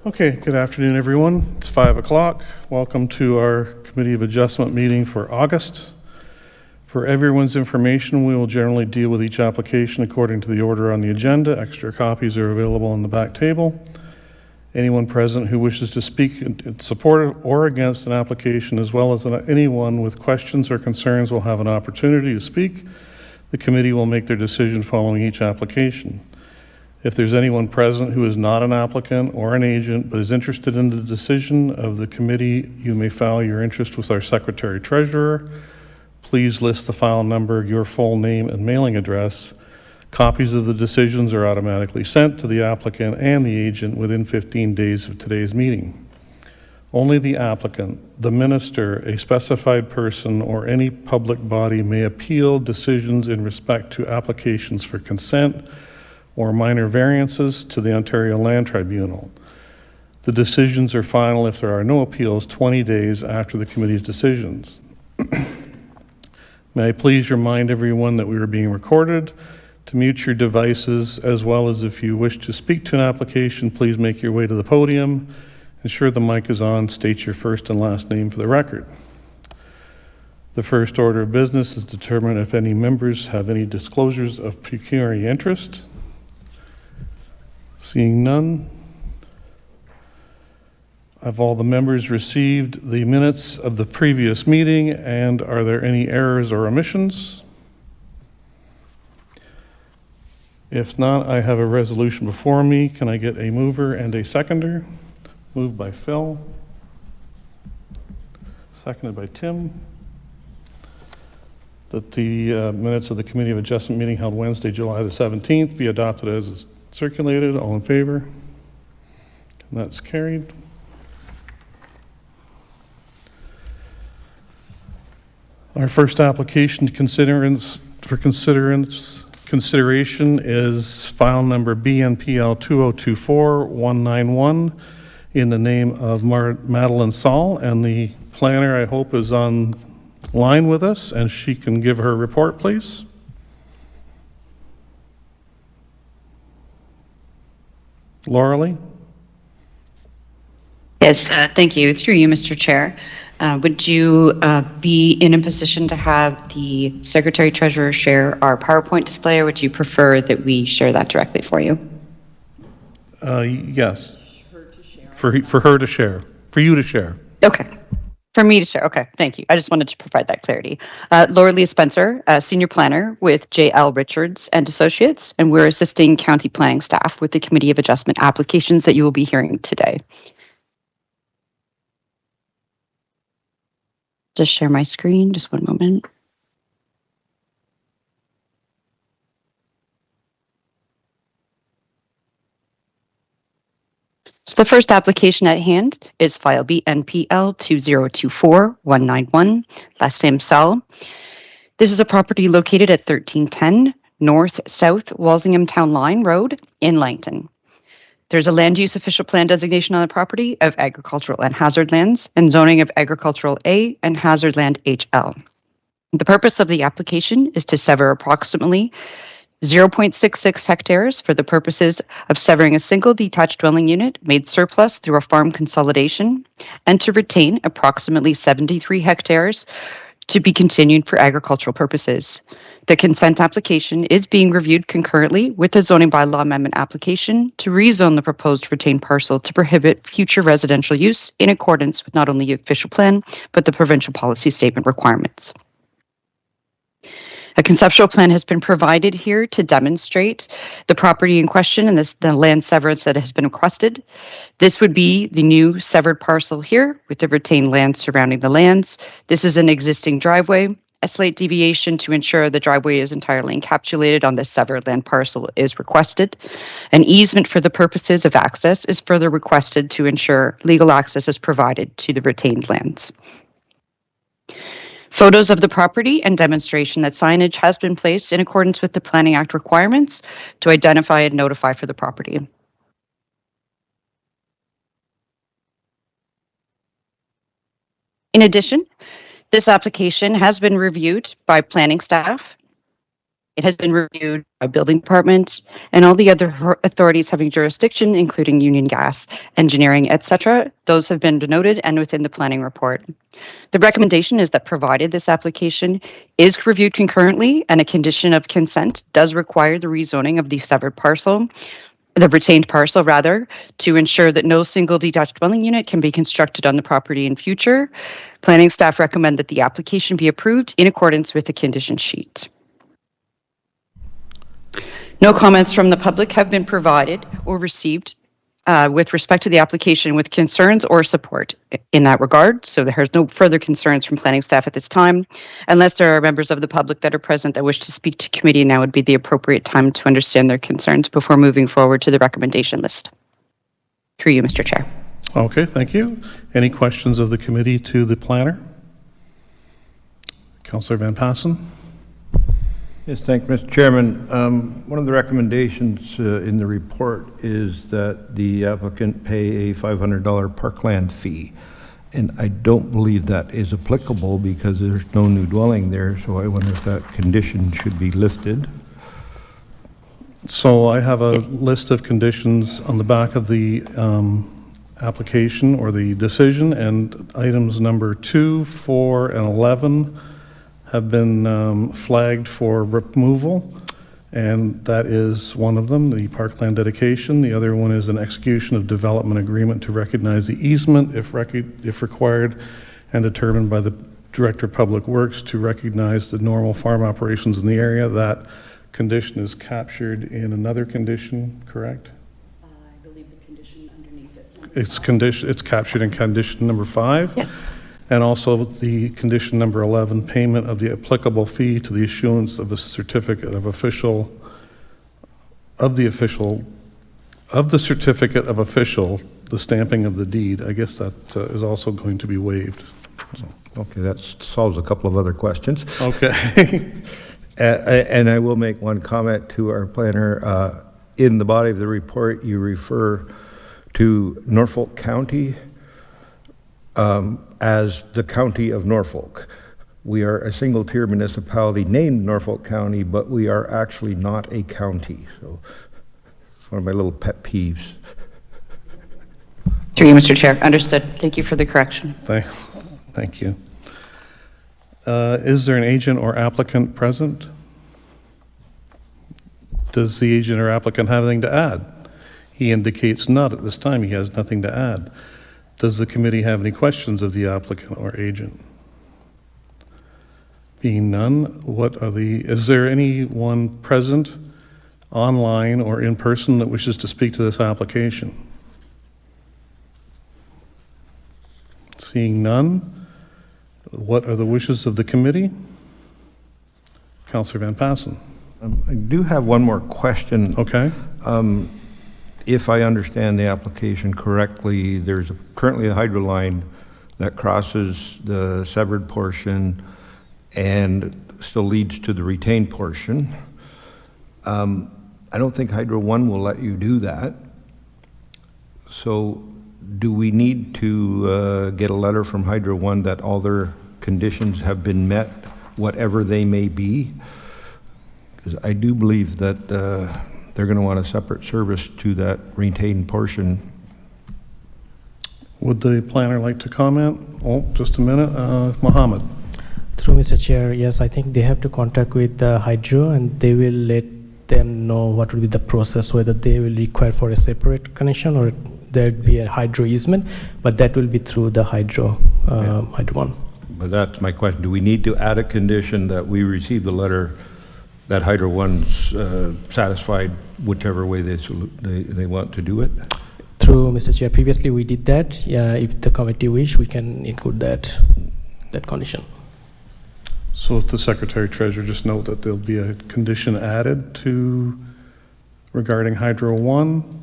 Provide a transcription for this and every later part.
Okay, good afternoon, everyone. It's 5 o'clock. Welcome to our Committee of Adjustment meeting for August. For everyone's information, we will generally deal with each application according to the order on the agenda. Extra copies are available on the back table. Anyone present who wishes to speak in support or against an application, as well as anyone with questions or concerns, will have an opportunity to speak. The committee will make their decision following each application. If there's anyone present who is not an applicant or an agent but is interested in the decision of the committee, you may file your interest with our Secretary Treasurer. Please list the file number, your full name, and mailing address. Copies of the decisions are automatically sent to the applicant and the agent within 15 days of today's meeting. Only the applicant, the minister, a specified person, or any public body may appeal decisions in respect to applications for consent or minor variances to the Ontario Land Tribunal. The decisions are final if there are no appeals 20 days after the committee's decisions. May I please remind everyone that we are being recorded. To mute your devices, as well as if you wish to speak to an application, please make your way to the podium. Ensure the mic is on. State your first and last name for the record. The first order of business is to determine if any members have any disclosures of pecuniary interest. Seeing none, have all the members received the minutes of the previous meeting, and are there any errors or omissions? If not, I have a resolution before me. Can I get a mover and a seconder? Moved by Phil, seconded by Tim. That the minutes of the Committee of Adjustment meeting held Wednesday, July the 17th be adopted as is circulated. All in favor? And that's carried. Our first application for consideration is file number BNPL 2024-191 in the name of Madeline Saul, and the planner, I hope, is on line with us, and she can give her report, please. Laura Lee? Yes, thank you. Through you, Mr. Chair. Would you be in a position to have the Secretary Treasurer share our PowerPoint display, or would you prefer that we share that directly for you? Yes. For her to share. For you to share. Okay. For me to share. Okay, thank you. I just wanted to provide that clarity. Laura Lee Spencer, Senior Planner with J.L. Richards and Associates, and we're assisting county planning staff with the Committee of Adjustment applications that you will be hearing today. Just share my screen, just one moment. So the first application at hand is file BNPL 2024-191, last name Sell. This is a property located at 1310 North-South Walsingham Town Line Road in Langton. There's a land use official plan designation on the property of agricultural and hazard lands and zoning of agricultural A and hazard land HL. The purpose of the application is to sever approximately 0.66 hectares for the purposes of severing a single detached dwelling unit made surplus through a farm consolidation, and to retain approximately 73 hectares to be continued for agricultural purposes. The consent application is being reviewed concurrently with the zoning bylaw amendment application to rezone the proposed retained parcel to prohibit future residential use in accordance with not only the official plan, but the provincial policy statement requirements. A conceptual plan has been provided here to demonstrate the property in question and the land severance that has been requested. This would be the new severed parcel here with the retained land surrounding the lands. This is an existing driveway. A slight deviation to ensure the driveway is entirely encapsulated on the severed land parcel is requested. An easement for the purposes of access is further requested to ensure legal access is provided to the retained lands. Photos of the property and demonstration that signage has been placed in accordance with the Planning Act requirements to identify and notify for the property. In addition, this application has been reviewed by planning staff It has been reviewed by building department and all the other authorities having jurisdiction, including Union Gas, Engineering, etc. Those have been denoted and within the planning report. The recommendation is that provided this application is reviewed concurrently and a condition of consent does require the rezoning of the severed parcel, the retained parcel rather, to ensure that no single detached dwelling unit can be constructed on the property in future. Planning staff recommend that the application be approved in accordance with the condition sheet. No comments from the public have been provided or received with respect to the application with concerns or support in that regard. So there's no further concerns from planning staff at this time. Unless there are members of the public that are present that wish to speak to committee, now would be the appropriate time to understand their concerns before moving forward to the recommendation list. Through you, Mr. Chair. Okay, thank you. Any questions of the committee to the planner? Councillor Van Passen? Yes, thank you, Mr. Chairman. One of the recommendations in the report is that the applicant pay a $500 parkland fee. And I don't believe that is applicable because there's no new dwelling there, so I wonder if that condition should be lifted. So I have a list of conditions on the back of the application or the decision, and items number 2, 4, and 11 have been flagged for removal, and that is one of them, the parkland dedication. The other one is an execution of development agreement to recognize the easement if required and determined by the Director of Public Works to recognize the normal farm operations in the area. That condition is captured in another condition, correct? I believe the condition underneath it. It's captured in condition number 5. Yes. And also the condition number 11, payment of the applicable fee to the issuance of a certificate of official, the stamping of the deed. I guess that is also going to be waived. So. Okay, that solves a couple of other questions. Okay. And I will make one comment to our planner. In the body of the report, you refer to Norfolk County as the County of Norfolk. We are a single-tier municipality named Norfolk County, but we are actually not a county. So it's one of my little pet peeves. Through you, Mr. Chair. Understood. Thank you for the correction. Thank you. Is there an agent or applicant present? Does the agent or applicant have anything to add? He indicates not at this time. He has nothing to add. Does the committee have any questions of the applicant or agent? Being none, is there anyone present online or in person that wishes to speak to this application? Seeing none, what are the wishes of the committee? Councillor Van Passen. I do have one more question. Okay. If I understand the application correctly, there's currently a hydro line that crosses the severed portion and still leads to the retained portion. I don't think Hydro 1 will let you do that. So do we need to get a letter from Hydro 1 that all their conditions have been met, whatever they may be? Because I do believe that they're going to want a separate service to that retained portion. Would the planner like to comment? Oh, just a minute. Mohammed. Through Mr. Chair, yes, I think they have to contact with the Hydro and they will let them know what will be the process, whether they will require for a separate connection or there'd be a Hydro easement, but that will be through the Hydro, Hydro 1. But that's my question. Do we need to add a condition that we receive the letter that Hydro 1's satisfied whichever way they want to do it? Through Mr. Chair, previously we did that. Yeah, if the committee wish, we can include that condition. So if the Secretary Treasurer just note that there'll be a condition added to regarding Hydro 1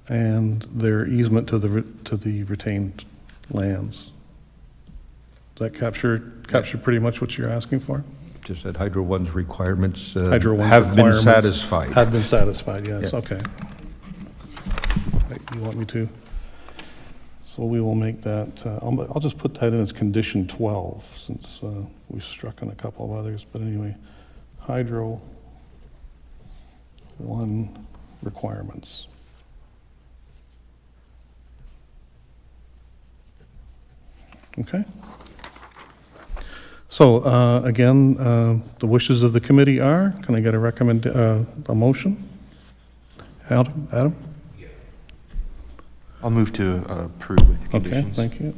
and their easement to the retained lands. Does that capture pretty much what you're asking for? Just that Hydro 1's requirements Hydro 1's have been requirements satisfied. Have been satisfied, yes, Yeah. okay. You want me to? So we will make that, I'll just put that in as condition 12 since we struck on a couple of others, but anyway. Hydro 1 requirements. Okay. So again, the wishes of the committee are, can I get a motion? Adam? I'll move to approve with the Okay, conditions. thank you.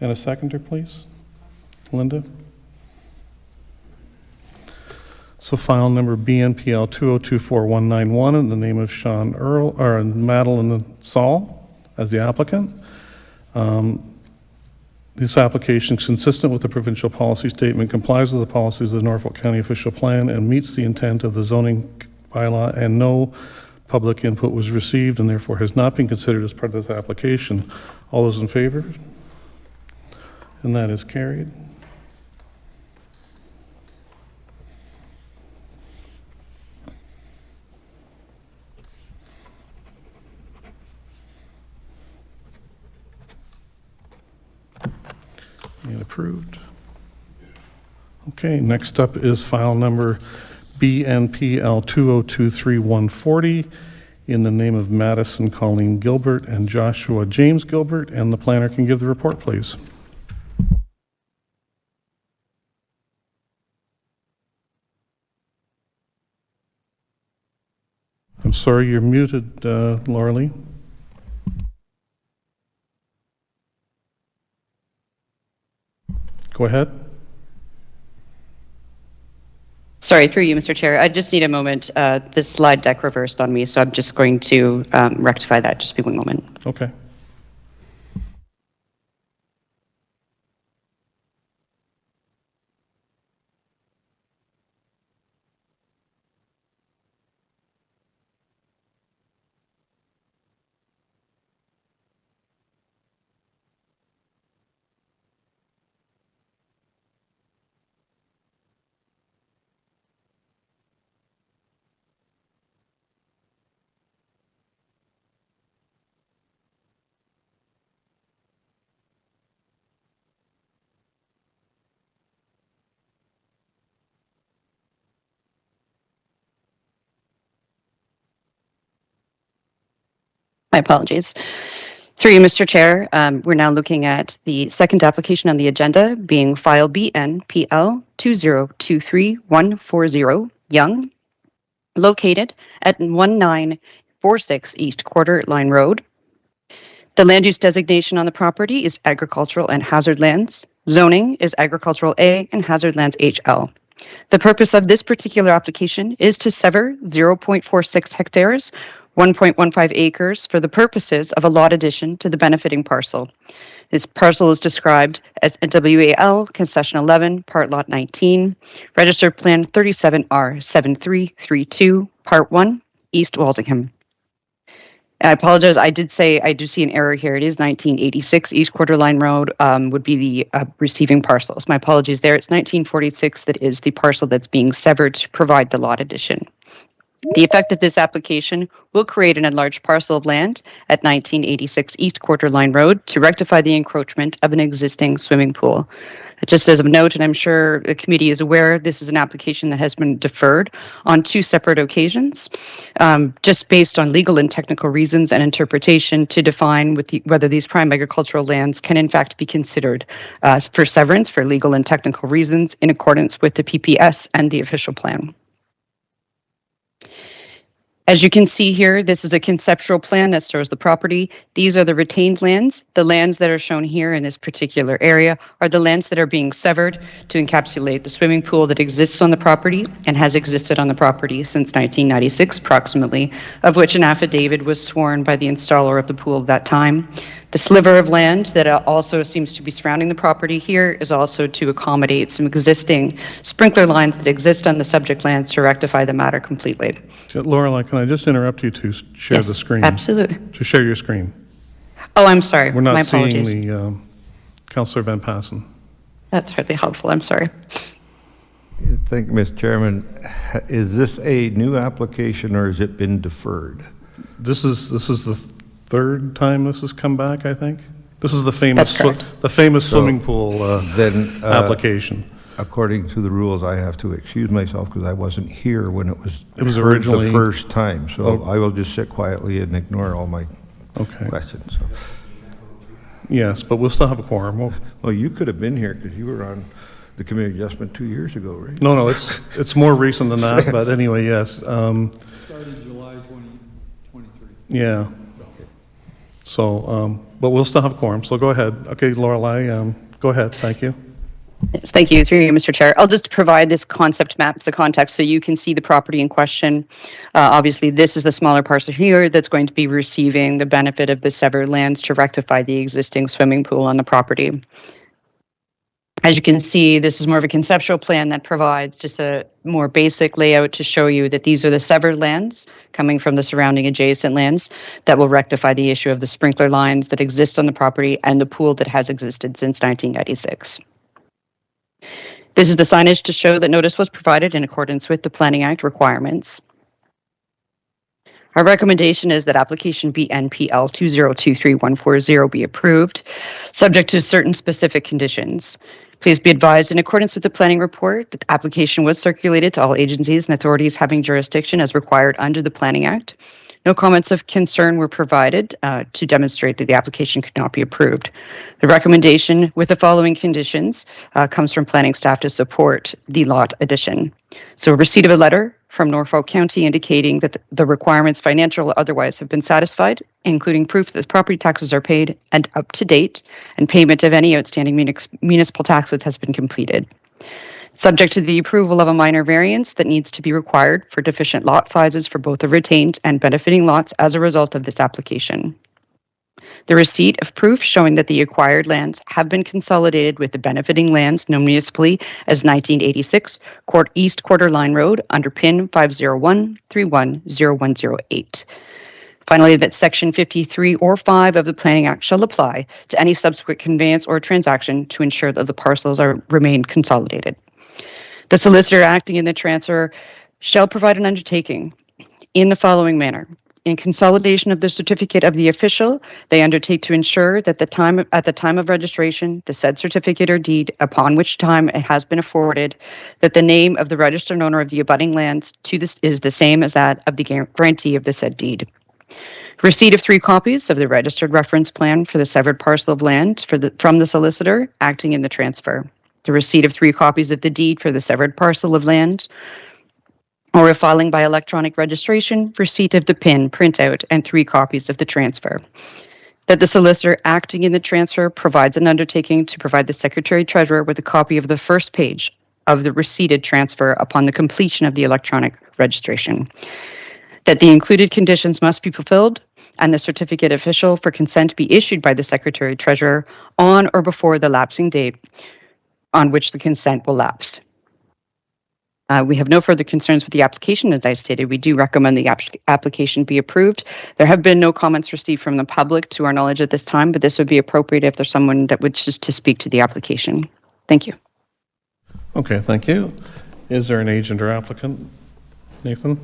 And a seconder, please? Linda? So file number BNPL 2024191 in the name of Sean Earl, or Madeline Saul as the applicant. This application is consistent with the provincial policy statement, complies with the policies of the Norfolk County Official Plan, and meets the intent of the zoning bylaw, and no public input was received and therefore has not been considered as part of this application. All those in favor? And that is carried. And approved. Okay, next up is file number BNPL 2023140 in the name of Madison Colleen Gilbert and Joshua James Gilbert, and the planner can give the report, please. I'm sorry, you're muted, Laura Lee. Go ahead. Sorry, through you, Mr. Chair. I just need a moment. This slide deck reversed on me, so I'm just going to rectify that. Just be one moment. Okay. My apologies. Through you, Mr. Chair, we're now looking at the second application on the agenda, being file BNPL 2023140 Young, located at 1946 East Quarter Line Road. The land use designation on the property is agricultural and hazard lands. Zoning is agricultural A and hazard lands HL. The purpose of this particular application is to sever 0.46 hectares, 1.15 acres for the purposes of a lot addition to the benefiting parcel. This parcel is described as a WAL Concession 11, Part Lot 19, Registered Plan 37R7332, Part 1, East Walsingham. I apologize, I did say, I do see an error here. It is 1986 East Quarter Line Road would be the receiving parcels. My apologies there. It's 1946 that is the parcel that's being severed to provide the lot addition. The effect of this application will create an enlarged parcel of land at 1986 East Quarter Line Road to rectify the encroachment of an existing swimming pool. Just as a note, and I'm sure the committee is aware, this is an application that has been deferred on 2 separate occasions, just based on legal and technical reasons and interpretation to define whether these prime agricultural lands can in fact be considered for severance for legal and technical reasons in accordance with the PPS and the official plan. As you can see here, this is a conceptual plan that shows the property. These are the retained lands. The lands that are shown here in this particular area are the lands that are being severed to encapsulate the swimming pool that exists on the property and has existed on the property since 1996 approximately, of which an affidavit was sworn by the installer of the pool at that time. The sliver of land that also seems to be surrounding the property here is also to accommodate some existing sprinkler lines that exist on the subject lands to rectify the matter completely. Laura, can I just interrupt you to share Yes, the screen? absolutely. To share your screen. Oh, I'm sorry. We're not My seeing apologies. the Councillor Van Passen. That's hardly helpful. I'm sorry. Thank you, Mr. Chairman. Is this a new application or has it been deferred? This is the third time this has come back, I think. This is the famous That's correct. swimming pool then, application. According to the rules, I have to excuse myself because I wasn't here when it was heard originally- the first time. So Oh. I will just sit quietly and ignore all my Okay. questions. So. Yes, but we'll still have a quorum. Well, you could have been here because you were on the community adjustment 2 years ago, right? No, it's more recent than that, but anyway, yes. Started July 2023. Yeah. So, but we'll still have a quorum, so go ahead. Okay, Lorelei, go ahead, thank you. Yes, thank you, through you, Mr. Chair. I'll just provide this concept map, the context, so you can see the property in question. Obviously, this is the smaller parcel here that's going to be receiving the benefit of the severed lands to rectify the existing swimming pool on the property. As you can see, this is more of a conceptual plan that provides just a more basic layout to show you that these are the severed lands coming from the surrounding adjacent lands that will rectify the issue of the sprinkler lines that exist on the property and the pool that has existed since 1996. This is the signage to show that notice was provided in accordance with the Planning Act requirements. Our recommendation is that application BNPL 2023140 be approved, subject to certain specific conditions. Please be advised, in accordance with the planning report, that the application was circulated to all agencies and authorities having jurisdiction as required under the Planning Act. No comments of concern were provided to demonstrate that the application could not be approved. The recommendation with the following conditions comes from planning staff to support the lot addition. So receipt of a letter from Norfolk County indicating that the requirements, financial or otherwise, have been satisfied, including proof that property taxes are paid and up to date, and payment of any outstanding municipal taxes has been completed. Subject to the approval of a minor variance that needs to be required for deficient lot sizes for both the retained and benefiting lots as a result of this application. The receipt of proof showing that the acquired lands have been consolidated with the benefiting lands known municipally as 1986 East Quarter Line Road under PIN 501310108. Finally, that Section 53 or 5 of the Planning Act shall apply to any subsequent conveyance or transaction to ensure that the parcels remain consolidated. The solicitor acting in the transfer shall provide an undertaking in the following manner. In consolidation of the certificate of the official, they undertake to ensure that at the time of registration, the said certificate or deed, upon which time it has been afforded, that the name of the registered owner of the abutting lands to this is the same as that of the grantee of the said deed. Receipt of 3 copies of the registered reference plan for the severed parcel of land from the solicitor acting in the transfer. The receipt of 3 copies of the deed for the severed parcel of land, or if filing by electronic registration, receipt of the PIN printout and 3 copies of the transfer. That the solicitor acting in the transfer provides an undertaking to provide the Secretary-Treasurer with a copy of the first page of the receipted transfer upon the completion of the electronic registration. That the included conditions must be fulfilled and the certificate official for consent be issued by the Secretary-Treasurer on or before the lapsing date on which the consent will lapse. We have no further concerns with the application. As I stated, we do recommend the application be approved. There have been no comments received from the public to our knowledge at this time, but this would be appropriate if there's someone that wishes to speak to the application. Thank you. Okay, thank you. Is there an agent or applicant? Nathan?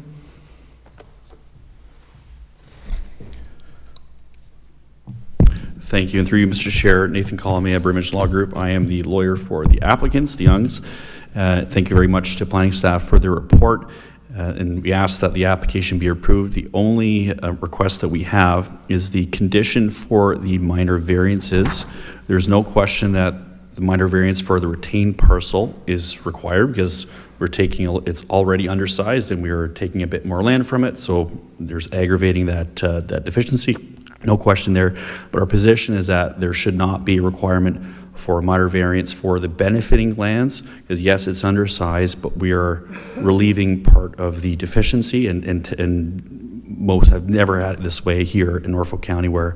Thank you. And through you, Mr. Chair, Nathan Colomé, Brimage Law Group. I am the lawyer for the applicants, the Youngs. Thank you very much to planning staff for their report. And we ask that the application be approved. The only request that we have is the condition for the minor variances. There's no question that the minor variance for the retained parcel is required because it's already undersized and we are taking a bit more land from it. So there's aggravating that deficiency. No question there, but our position is that there should not be a requirement for a minor variance for the benefiting lands, because yes, it's undersized, but we are relieving part of the deficiency, and most have never had it this way here in Norfolk County, where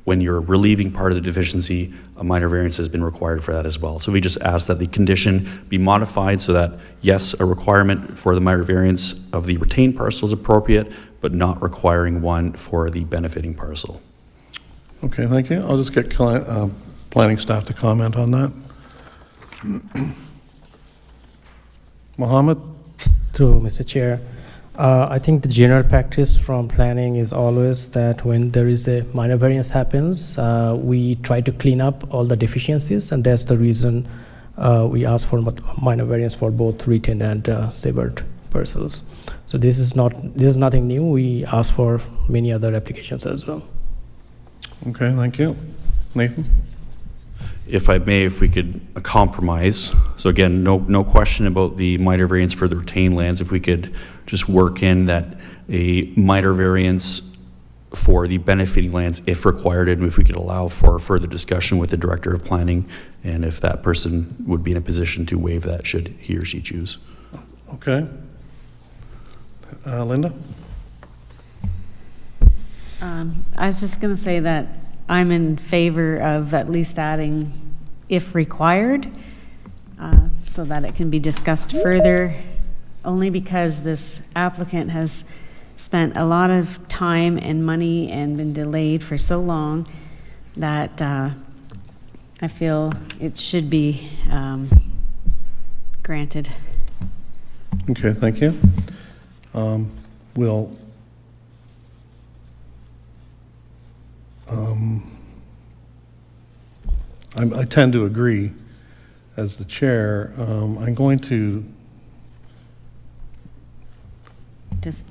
when you're relieving part of the deficiency, a minor variance has been required for that as well. So we just ask that the condition be modified so that yes, a requirement for the minor variance of the retained parcel is appropriate, but not requiring one for the benefiting parcel. Okay, thank you. I'll just get planning staff to comment on that. Mohammed? Through Mr. Chair, I think the general practice from planning is always that when there is a minor variance happens, we try to clean up all the deficiencies, and that's the reason we asked for minor variance for both retained and severed parcels. So this is nothing new. We asked for many other applications as well. Okay, thank you. Nathan? If I may, if we could compromise, so again, no question about the minor variance for the retained lands, if we could just work in that a minor variance for the benefiting lands if required, and if we could allow for further discussion with the Director of Planning, and if that person would be in a position to waive that should he or she choose. Okay. Linda? I was just going to say that I'm in favor of at least adding if required, so that it can be discussed further, only because this applicant has spent a lot of time and money and been delayed for so long that I feel it should be granted. Okay, thank you. We'll I tend to agree as the chair. I'm going to Just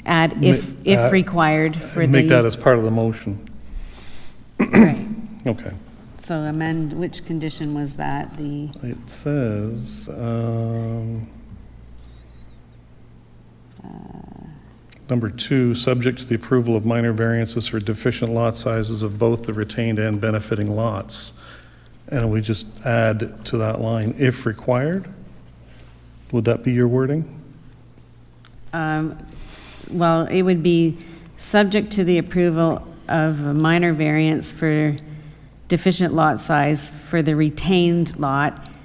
add if required for the. make that as part of the motion. Right. Okay. So amend, which condition was that? The, It says, number 2, subject to the approval of minor variances for deficient lot sizes of both the retained and benefiting lots. And we just add to that line, if required? Would that be your wording? well, it would be subject to the approval of a minor variance for deficient lot size for the retained lot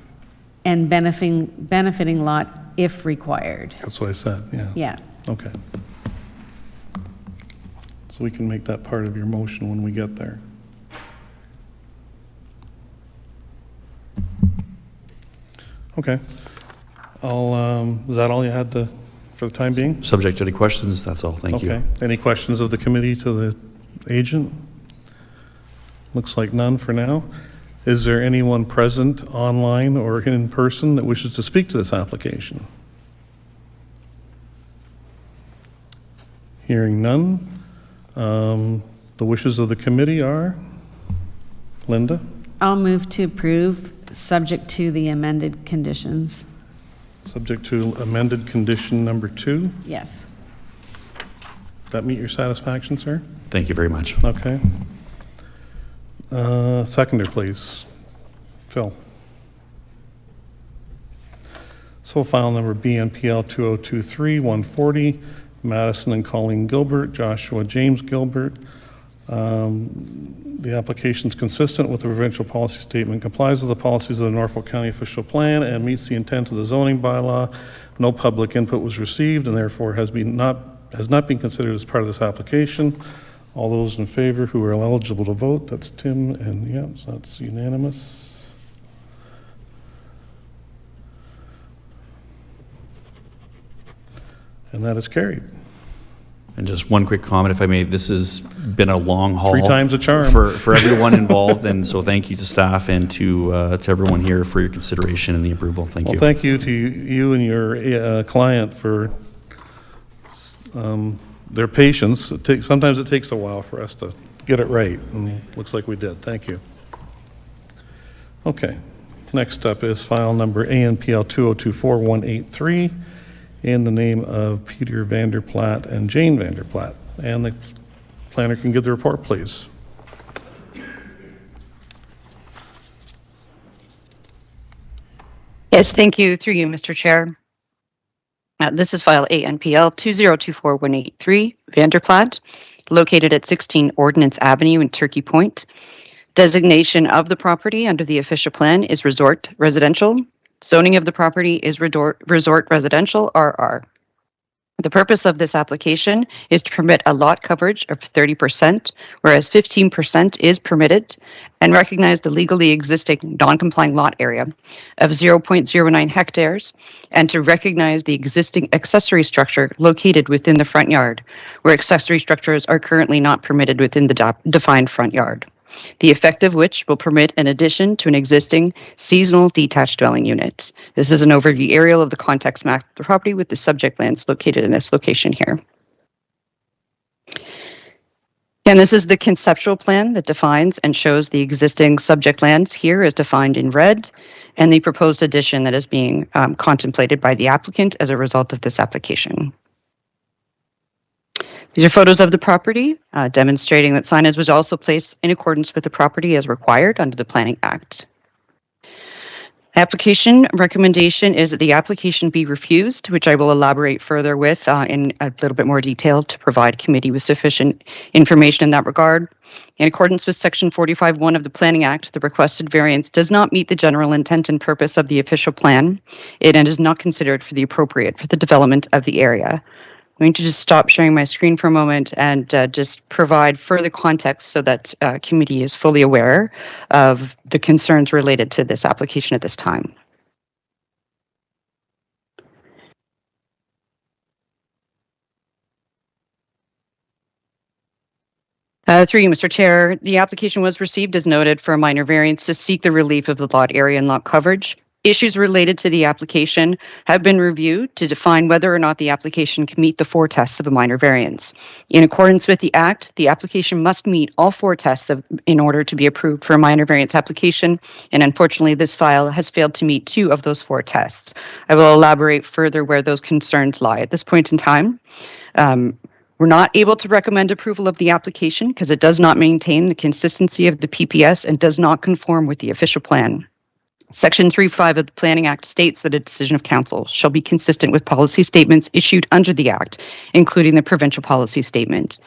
and benefiting lot if required. That's what I said, yeah. Yeah. Okay. So we can make that part of your motion when we get there. Okay. Is that all you had for the time being? Subject to any questions, that's all. Thank you. Okay. Any questions of the committee to the agent? Looks like none for now. Is there anyone present online or in person that wishes to speak to this application? Hearing none. The wishes of the committee are? Linda? I'll move to approve, subject to the amended conditions. Subject to amended condition number 2. Yes. That meet your satisfaction, sir? Thank you very much. Okay. Seconder, please. Phil. So file number BNPL 2023-140, Madison and Colleen Gilbert, Joshua James Gilbert. The application is consistent with the provincial policy statement, complies with the policies of the Norfolk County Official Plan, and meets the intent of the zoning bylaw. No public input was received, and therefore has not been considered as part of this application. All those in favor who are eligible to vote, that's Tim, and yeah, so that's unanimous. And that is carried. And just one quick comment, if I may. This has been a long haul. 3 times a charm. For everyone involved, and so thank you to staff and to everyone here for your consideration and the approval. Thank you. Well, thank you to you and your client for their patience. Sometimes it takes a while for us to get it right, and looks like we did. Thank you. Okay, next up is file number ANPL 2024-183 in the name of Peter Vanderplaat and Jane Vanderplaat. And the planner can give the report, please. Yes, thank you. Through you, Mr. Chair. This is file ANPL 2024-183, Vanderplaat, located at 16 Ordnance Avenue in Turkey Point. Designation of the property under the official plan is resort residential. Zoning of the property is resort residential, RR. The purpose of this application is to permit a lot coverage of 30%, whereas 15% is permitted, and recognize the legally existing non-complying lot area of 0.09 hectares, and to recognize the existing accessory structure located within the front yard, where accessory structures are currently not permitted within the defined front yard. the effect of which will permit an addition to an existing seasonal detached dwelling unit. This is an overview aerial of the context map of the property with the subject lands located in this location here. And this is the conceptual plan that defines and shows the existing subject lands here as defined in red, and the proposed addition that is being contemplated by the applicant as a result of this application. These are photos of the property demonstrating that signage was also placed in accordance with the property as required under the Planning Act. Application recommendation is that the application be refused, which I will elaborate further with in a little bit more detail to provide committee with sufficient information in that regard. In accordance with Section 45(1) of the Planning Act, the requested variance does not meet the general intent and purpose of the official plan. It is not considered for the appropriate for the development of the area. I'm going to just stop sharing my screen for a moment and just provide further context so that committee is fully aware of the concerns related to this application at this time. Through you, Mr. Chair, the application was received as noted for a minor variance to seek the relief of the lot area and lot coverage. Issues related to the application have been reviewed to define whether or not the application can meet the 4 tests of a minor variance. In accordance with the Act, the application must meet all 4 tests in order to be approved for a minor variance application, and unfortunately this file has failed to meet 2 of those 4 tests. I will elaborate further where those concerns lie at this point in time. We're not able to recommend approval of the application because it does not maintain the consistency of the PPS and does not conform with the official plan. Section 3(5) of the Planning Act states that a decision of council shall be consistent with policy statements issued under the Act, including the provincial policy statement.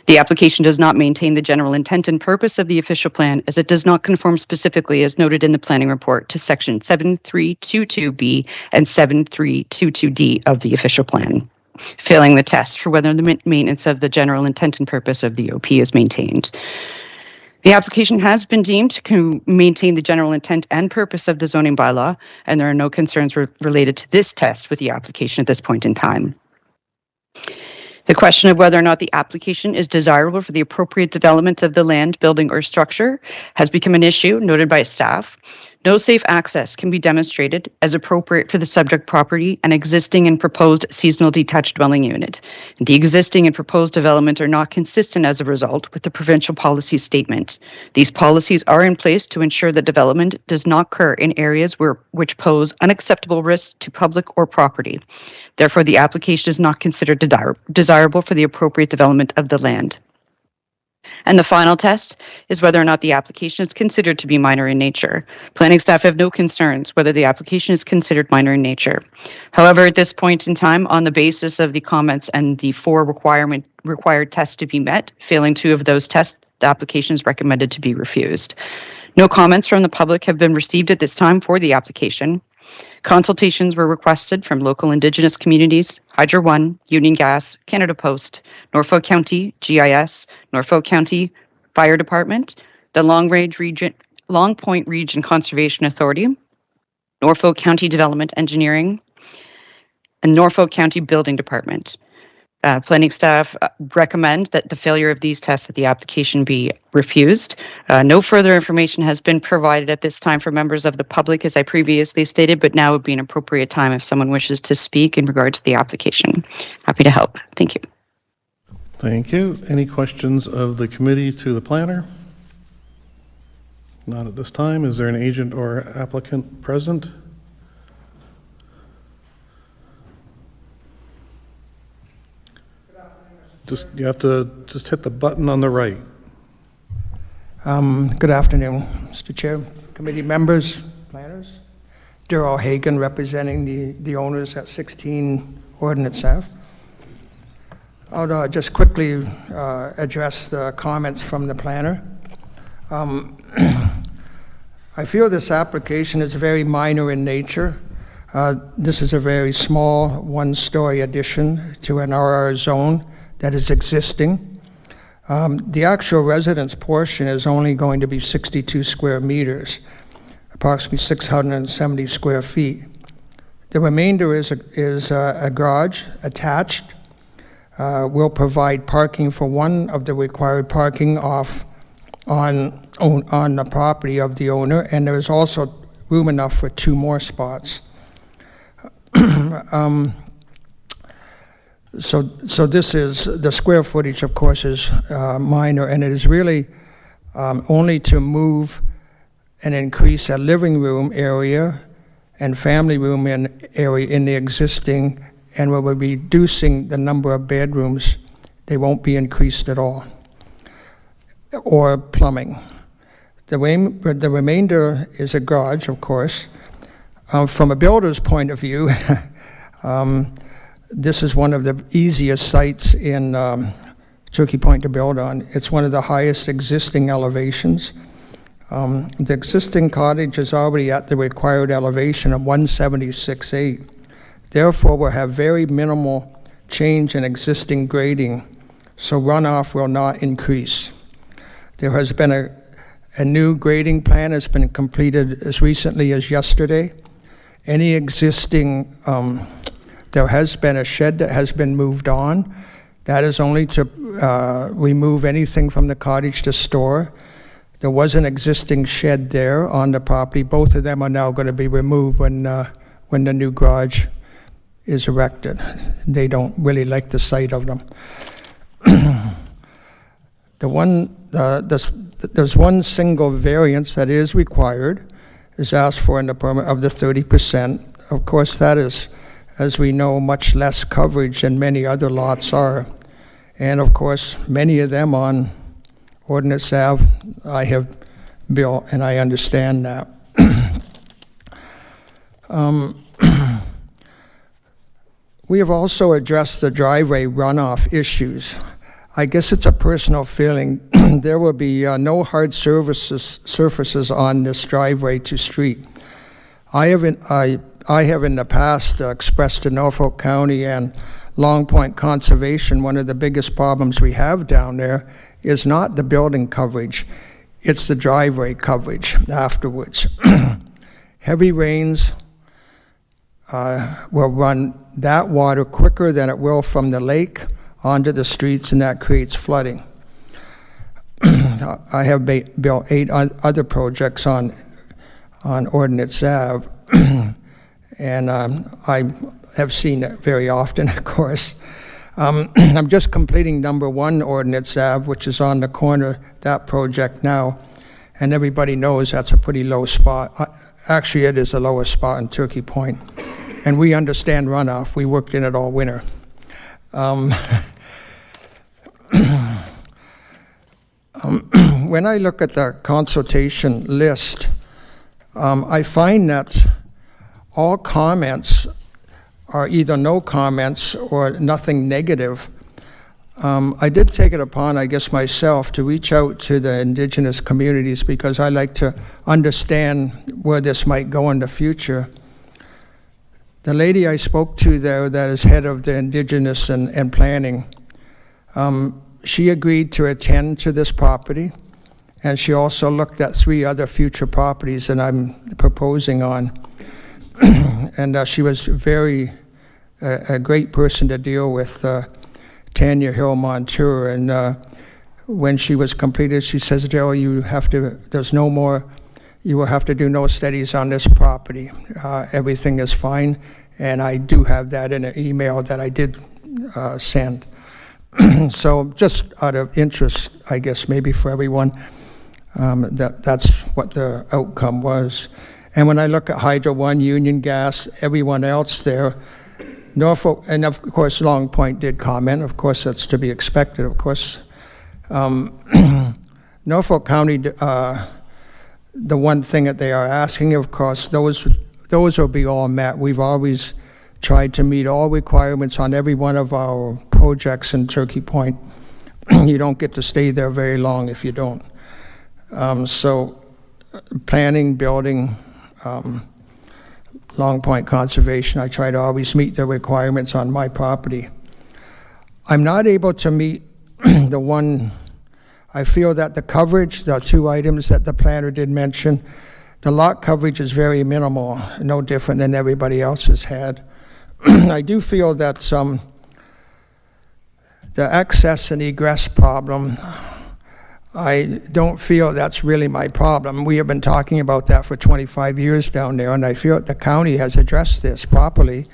The application does not maintain the general intent and purpose of the official plan as it does not conform specifically as noted in the planning report to Section 7322B and 7322D of the official plan, failing the test for whether the maintenance of the general intent and purpose of the OP is maintained. The application has been deemed to maintain the general intent and purpose of the zoning bylaw, and there are no concerns related to this test with the application at this point in time. The question of whether or not the application is desirable for the appropriate development of the land, building, or structure has become an issue noted by staff. No safe access can be demonstrated as appropriate for the subject property and existing and proposed seasonal detached dwelling unit. The existing and proposed development are not consistent as a result with the provincial policy statement. These policies are in place to ensure that development does not occur in areas which pose unacceptable risks to public or property. Therefore, the application is not considered desirable for the appropriate development of the land. And the final test is whether or not the application is considered to be minor in nature. Planning staff have no concerns whether the application is considered minor in nature. However, at this point in time, on the basis of the comments and the 4 required tests to be met, failing 2 of those tests, the application is recommended to be refused. No comments from the public have been received at this time for the application. Consultations were requested from local Indigenous communities, Hydro One, Union Gas, Canada Post, Norfolk County GIS, Norfolk County Fire Department, the Long Point Region Conservation Authority, Norfolk County Development Engineering, and Norfolk County Building Department. Planning staff recommend that the failure of these tests that the application be refused. No further information has been provided at this time for members of the public, as I previously stated, but now would be an appropriate time if someone wishes to speak in regard to the application. Happy to help. Thank you. Thank you. Any questions of the committee to the planner? Not at this time. Is there an agent or applicant present? You have to just hit the button on the right. Good afternoon, Mr. Chair, committee members, planners. Darrell Hagan, representing the owners at 16 Ordnance Ave. I'll just quickly address the comments from the planner. I feel this application is very minor in nature. This is a very small one-story addition to an RR zone that is existing. The actual residence portion is only going to be 62 square meters, approximately 670 square feet. The remainder is a garage attached. Will provide parking for one of the required parking off on the property of the owner, and there is also room enough for 2 more spots. So this is, the square footage, of course, is minor, and it is really only to move and increase a living room area and family room area in the existing, and we're reducing the number of bedrooms. They won't be increased at all, or plumbing. The remainder is a garage, of course. From a builder's point of view, this is one of the easiest sites in Turkey Point to build on. It's one of the highest existing elevations. The existing cottage is already at the required elevation of 176.8. Therefore, we'll have very minimal change in existing grading, so runoff will not increase. There has been a new grading plan has been completed as recently as yesterday. Any existing, there has been a shed that has been moved on. That is only to remove anything from the cottage to store. There was an existing shed there on the property. Both of them are now going to be removed when the new garage is erected. They don't really like the sight of them. There's one single variance that is required, is asked for in the permit, of the 30%. Of course, that is, as we know, much less coverage than many other lots are. And of course, many of them on Ordnance Ave, I have built, and I understand that. We have also addressed the driveway runoff issues. I guess it's a personal feeling. There will be no hard surfaces on this driveway to street. I have in the past expressed to Norfolk County and Long Point Conservation, one of the biggest problems we have down there is not the building coverage, it's the driveway coverage afterwards. Heavy rains will run that water quicker than it will from the lake onto the streets, and that creates flooding. I have built 8 other projects on Ordnance Ave, and I have seen it very often, of course. I'm just completing number 1 Ordnance Ave, which is on the corner, that project now, and everybody knows that's a pretty low spot. Actually, it is the lowest spot in Turkey Point, and we understand runoff. We worked in it all winter. When I look at the consultation list, I find that all comments are either no comments or nothing negative. I did take it upon, I guess, myself to reach out to the indigenous communities because I like to understand where this might go in the future. The lady I spoke to there that is head of the indigenous and planning, she agreed to attend to this property, and she also looked at 3 other future properties that I'm proposing on. And she was a great person to deal with, Tanya Hill Montour. And when she was completed, she says, Daryl, you will have to do no studies on this property. Everything is fine. And I do have that in an email that I did send. So just out of interest, I guess, maybe for everyone, that's what the outcome was. And when I look at Hydro One, Union Gas, everyone else there, Norfolk, and of course Long Point did comment. Of course, that's to be expected, of course. Norfolk County, the one thing that they are asking, of course, those will be all met. We've always tried to meet all requirements on every one of our projects in Turkey Point. You don't get to stay there very long if you don't. So planning, building, Long Point Conservation, I try to always meet the requirements on my property. I'm not able to meet the one, I feel that the coverage, the 2 items that the planner did mention, the lot coverage is very minimal, no different than everybody else has had. I do feel that the access and egress problem, I don't feel that's really my problem. We have been talking about that for 25 years down there, and I feel that the county has addressed this properly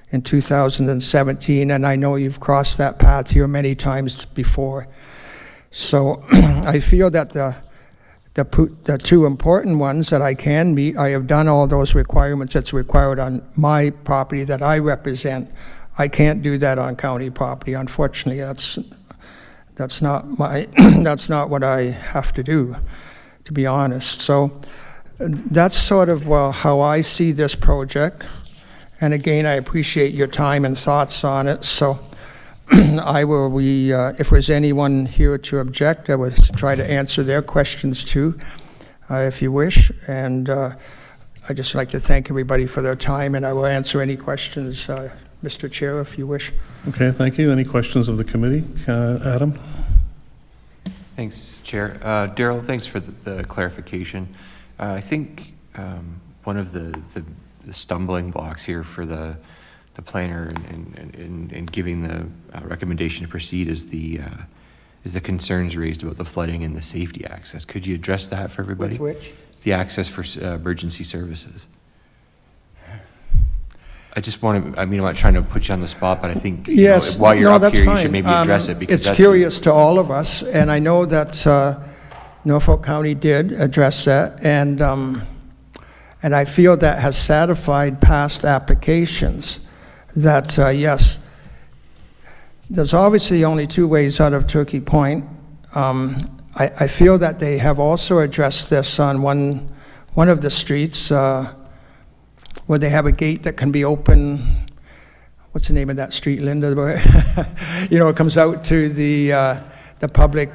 in 2017, and I know you've crossed that path here many times before. So I feel that the two important ones that I can meet, I have done all those requirements that's required on my property that I represent. I can't do that on county property. Unfortunately, that's not my that's not what I have to do, to be honest. So that's sort of how I see this project. And again, I appreciate your time and thoughts on it. So if there's anyone here to object, I would try to answer their questions too, if you wish. And I'd just like to thank everybody for their time, and I will answer any questions, Mr. Chair, if you wish. Okay, thank you. Any questions of the committee? Adam? Thanks, Chair. Daryl, thanks for the clarification. I think one of the stumbling blocks here for the planner in giving the recommendation to proceed is the concerns raised about the flooding and the safety access. Could you address that for everybody? With which? The access for emergency services. I just want to, I'm not trying to put you on the spot, but I think Yes, while you're no, up that's here, fine. you should maybe address it, because it's that's curious to all of us, and I know that Norfolk County did address that, and I feel that has satisfied past applications. That yes, there's obviously only two ways out of Turkey Point. I feel that they have also addressed this on one of the streets. Where they have a gate that can be open. What's the name of that street, Linda? It comes out to the public.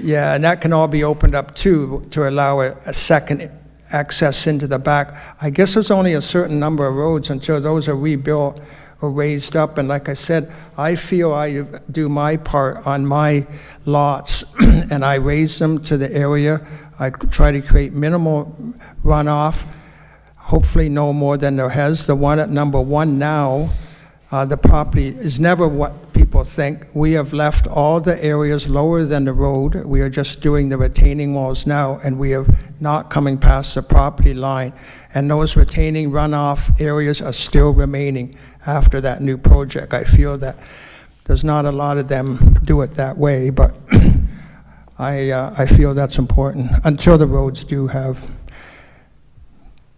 Yeah, and that can all be opened up too, to allow a second access into the back. I guess there's only a certain number of roads until those are rebuilt or raised up. And like I said, I feel I do my part on my lots, and I raise them to the area. I try to create minimal runoff. Hopefully no more than there has. The one at number 1 now, the property is never what people think. We have left all the areas lower than the road. We are just doing the retaining walls now, and we are not coming past the property line. And those retaining runoff areas are still remaining after that new project. I feel that there's not a lot of them do it that way, but I feel that's important until the roads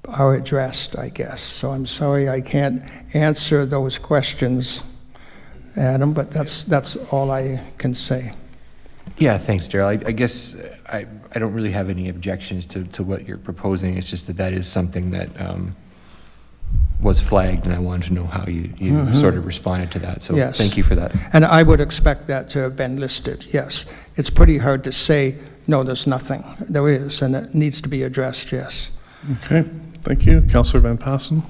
are addressed, I guess. So I'm sorry I can't answer those questions, Adam, but that's all I can say. Yeah, thanks, Daryl. I guess I don't really have any objections to what you're proposing. It's just that is something that was flagged, and I wanted to know how you sort of responded to that. So Yes. Thank you for that. And I would expect that to have been listed, yes. It's pretty hard to say, no, there's nothing. There is, and it needs to be addressed, yes. Okay, thank you. Councillor Van Passen?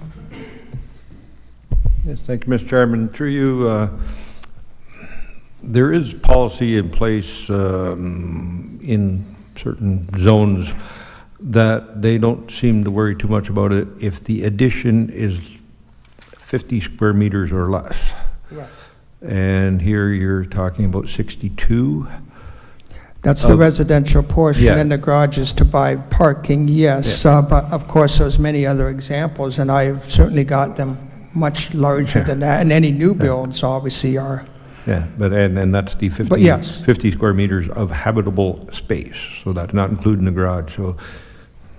Yes, thank you, Mr. Chairman. Through you, there is policy in place in certain zones that they don't seem to worry too much about it if the addition is 50 square meters or less. Right. And here you're talking about 62. That's the residential portion, Yeah. and the garage is to buy parking, yes. But of course, there's many other examples, and I've certainly got them much larger than that. And any new builds obviously are. Yeah, but and that's the 50, But yes. 50 square meters of habitable space. So that's not including the garage. So,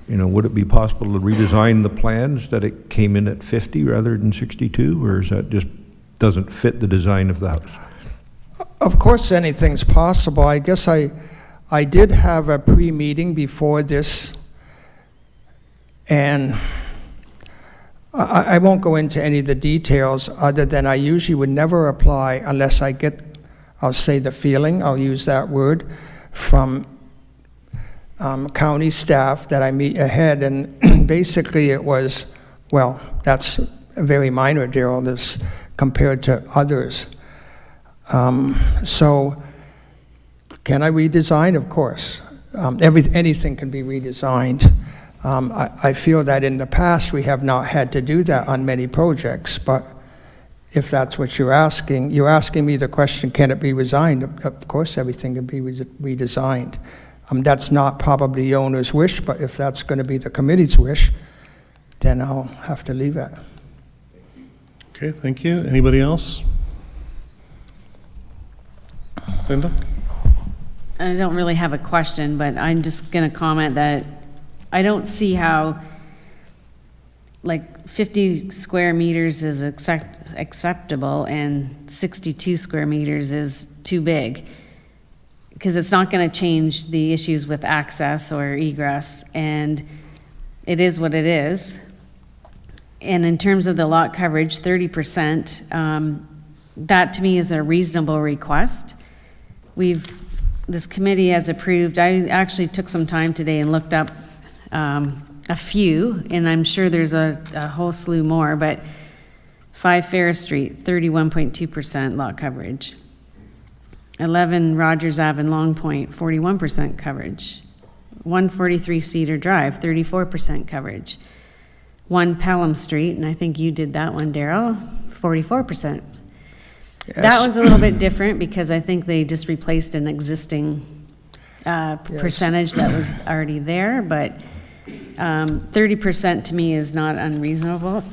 would it be possible to redesign the plans that it came in at 50 rather than 62, or is that just doesn't fit the design of the house? Of course, anything's possible. I guess I did have a pre-meeting before this, and I won't go into any of the details other than I usually would never apply unless I get, I'll say the feeling, I'll use that word, from county staff that I meet ahead. And basically it was, well, that's a very minor deal this compared to others. So can I redesign? Of course. Anything can be redesigned. I feel that in the past we have not had to do that on many projects, but if that's what you're asking. You're asking me the question, can it be resigned? Of course, everything can be redesigned. That's not probably the owner's wish, but if that's going to be the committee's wish, then I'll have to leave it. Okay, thank you. Anybody else? Linda? I don't really have a question, but I'm just going to comment that I don't see how, like, 50 square meters is acceptable and 62 square meters is too big, because it's not going to change the issues with access or egress, and it is what it is. And in terms of the lot coverage, 30%, that to me is a reasonable request. This committee has approved, I actually took some time today and looked up a few, and I'm sure there's a whole slew more, but 5 Ferris Street, 31.2% lot coverage. 11 Rogers Ave in Long Point, 41% coverage. 143 Cedar Drive, 34% coverage. 1 Pelham Street, and I think you did that one, Daryl, 44%. That one's a little bit different because I think they just replaced an existing percentage that was already there, but 30% to me is not unreasonable,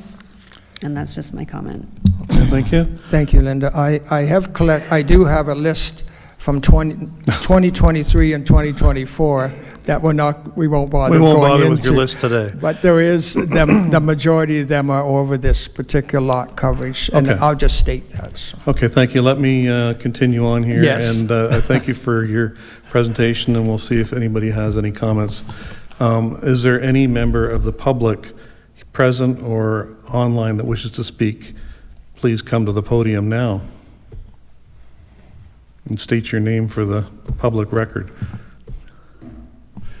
and that's just my comment. Okay, thank you. Thank you, Linda. I do have a list from 2023 and 2024 that we won't bother We won't going bother with into. your list today. But there is, the majority of them are over this particular lot coverage, and Okay. I'll just state that. So. Okay, thank you. Let me continue on here. Yes. And I thank you for your presentation, and we'll see if anybody has any comments. Is there any member of the public present or online that wishes to speak? Please come to the podium now and state your name for the public record.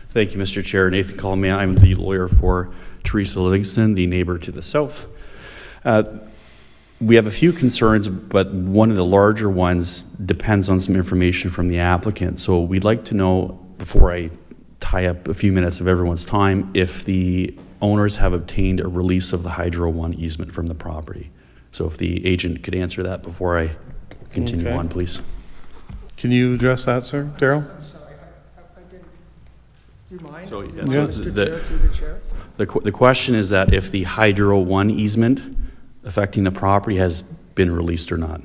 Thank you, Mr. Chair. Nathan Colomé. I'm the lawyer for Teresa Livingston, the neighbor to the south. We have a few concerns, but one of the larger ones depends on some information from the applicant. So we'd like to know, before I tie up a few minutes of everyone's time, if the owners have obtained a release of the Hydro One easement from the property. So if the agent could answer that before I continue Okay. on, please. Can you address that, sir? Daryl? I'm sorry, I didn't. Do you mind? So, Do you yeah, mind, so Mr. the- Chair, through the chair? The question is that if the Hydro One easement affecting the property has been released or not.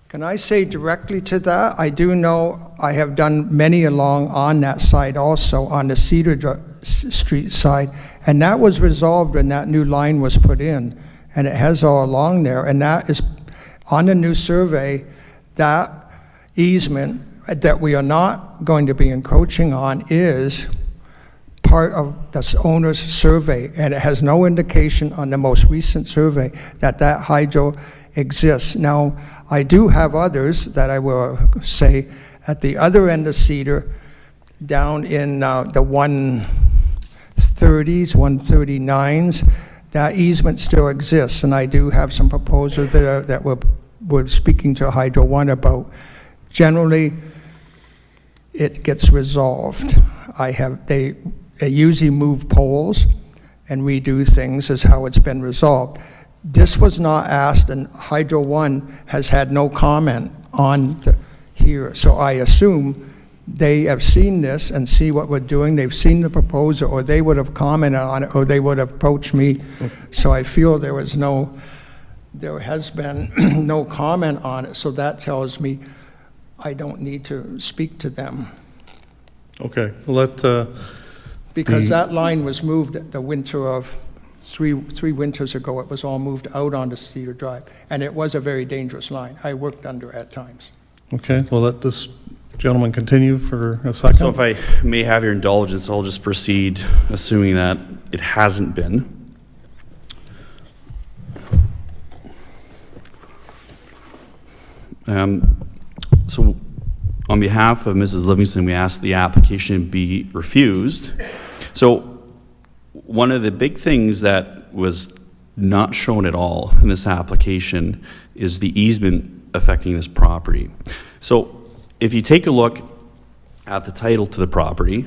Can I say directly to that? I do know I have done many along on that side also, on the Street side, and that was resolved when that new line was put in, and it has all along there, and that is, on the new survey, that easement that we are not going to be encroaching on is part of the owner's survey, and it has no indication on the most recent survey that that hydro exists. Now, I do have others that I will say at the other end of Cedar, down in the 130s, 139s, that easement still exists, and I do have some proposals that we're speaking to Hydro One about. Generally, it gets resolved. They usually move poles and redo things is how it's been resolved. This was not asked, and Hydro One has had no comment on here. So I assume they have seen this and see what we're doing. They've seen the proposal, or they would have commented on it, or they would have approached me. So I feel there has been no comment on it. So that tells me I don't need to speak to them. Okay, let, Because that line was moved the winter of three winters ago. It was all moved out onto Cedar Drive, and it was a very dangerous line. I worked under it at times. okay, we'll let this gentleman continue for a second. So if I may have your indulgence, I'll just proceed, assuming that it hasn't been. So on behalf of Mrs. Livingston, we ask the application be refused. So one of the big things that was not shown at all in this application is the easement affecting this property. So if you take a look at the title to the property,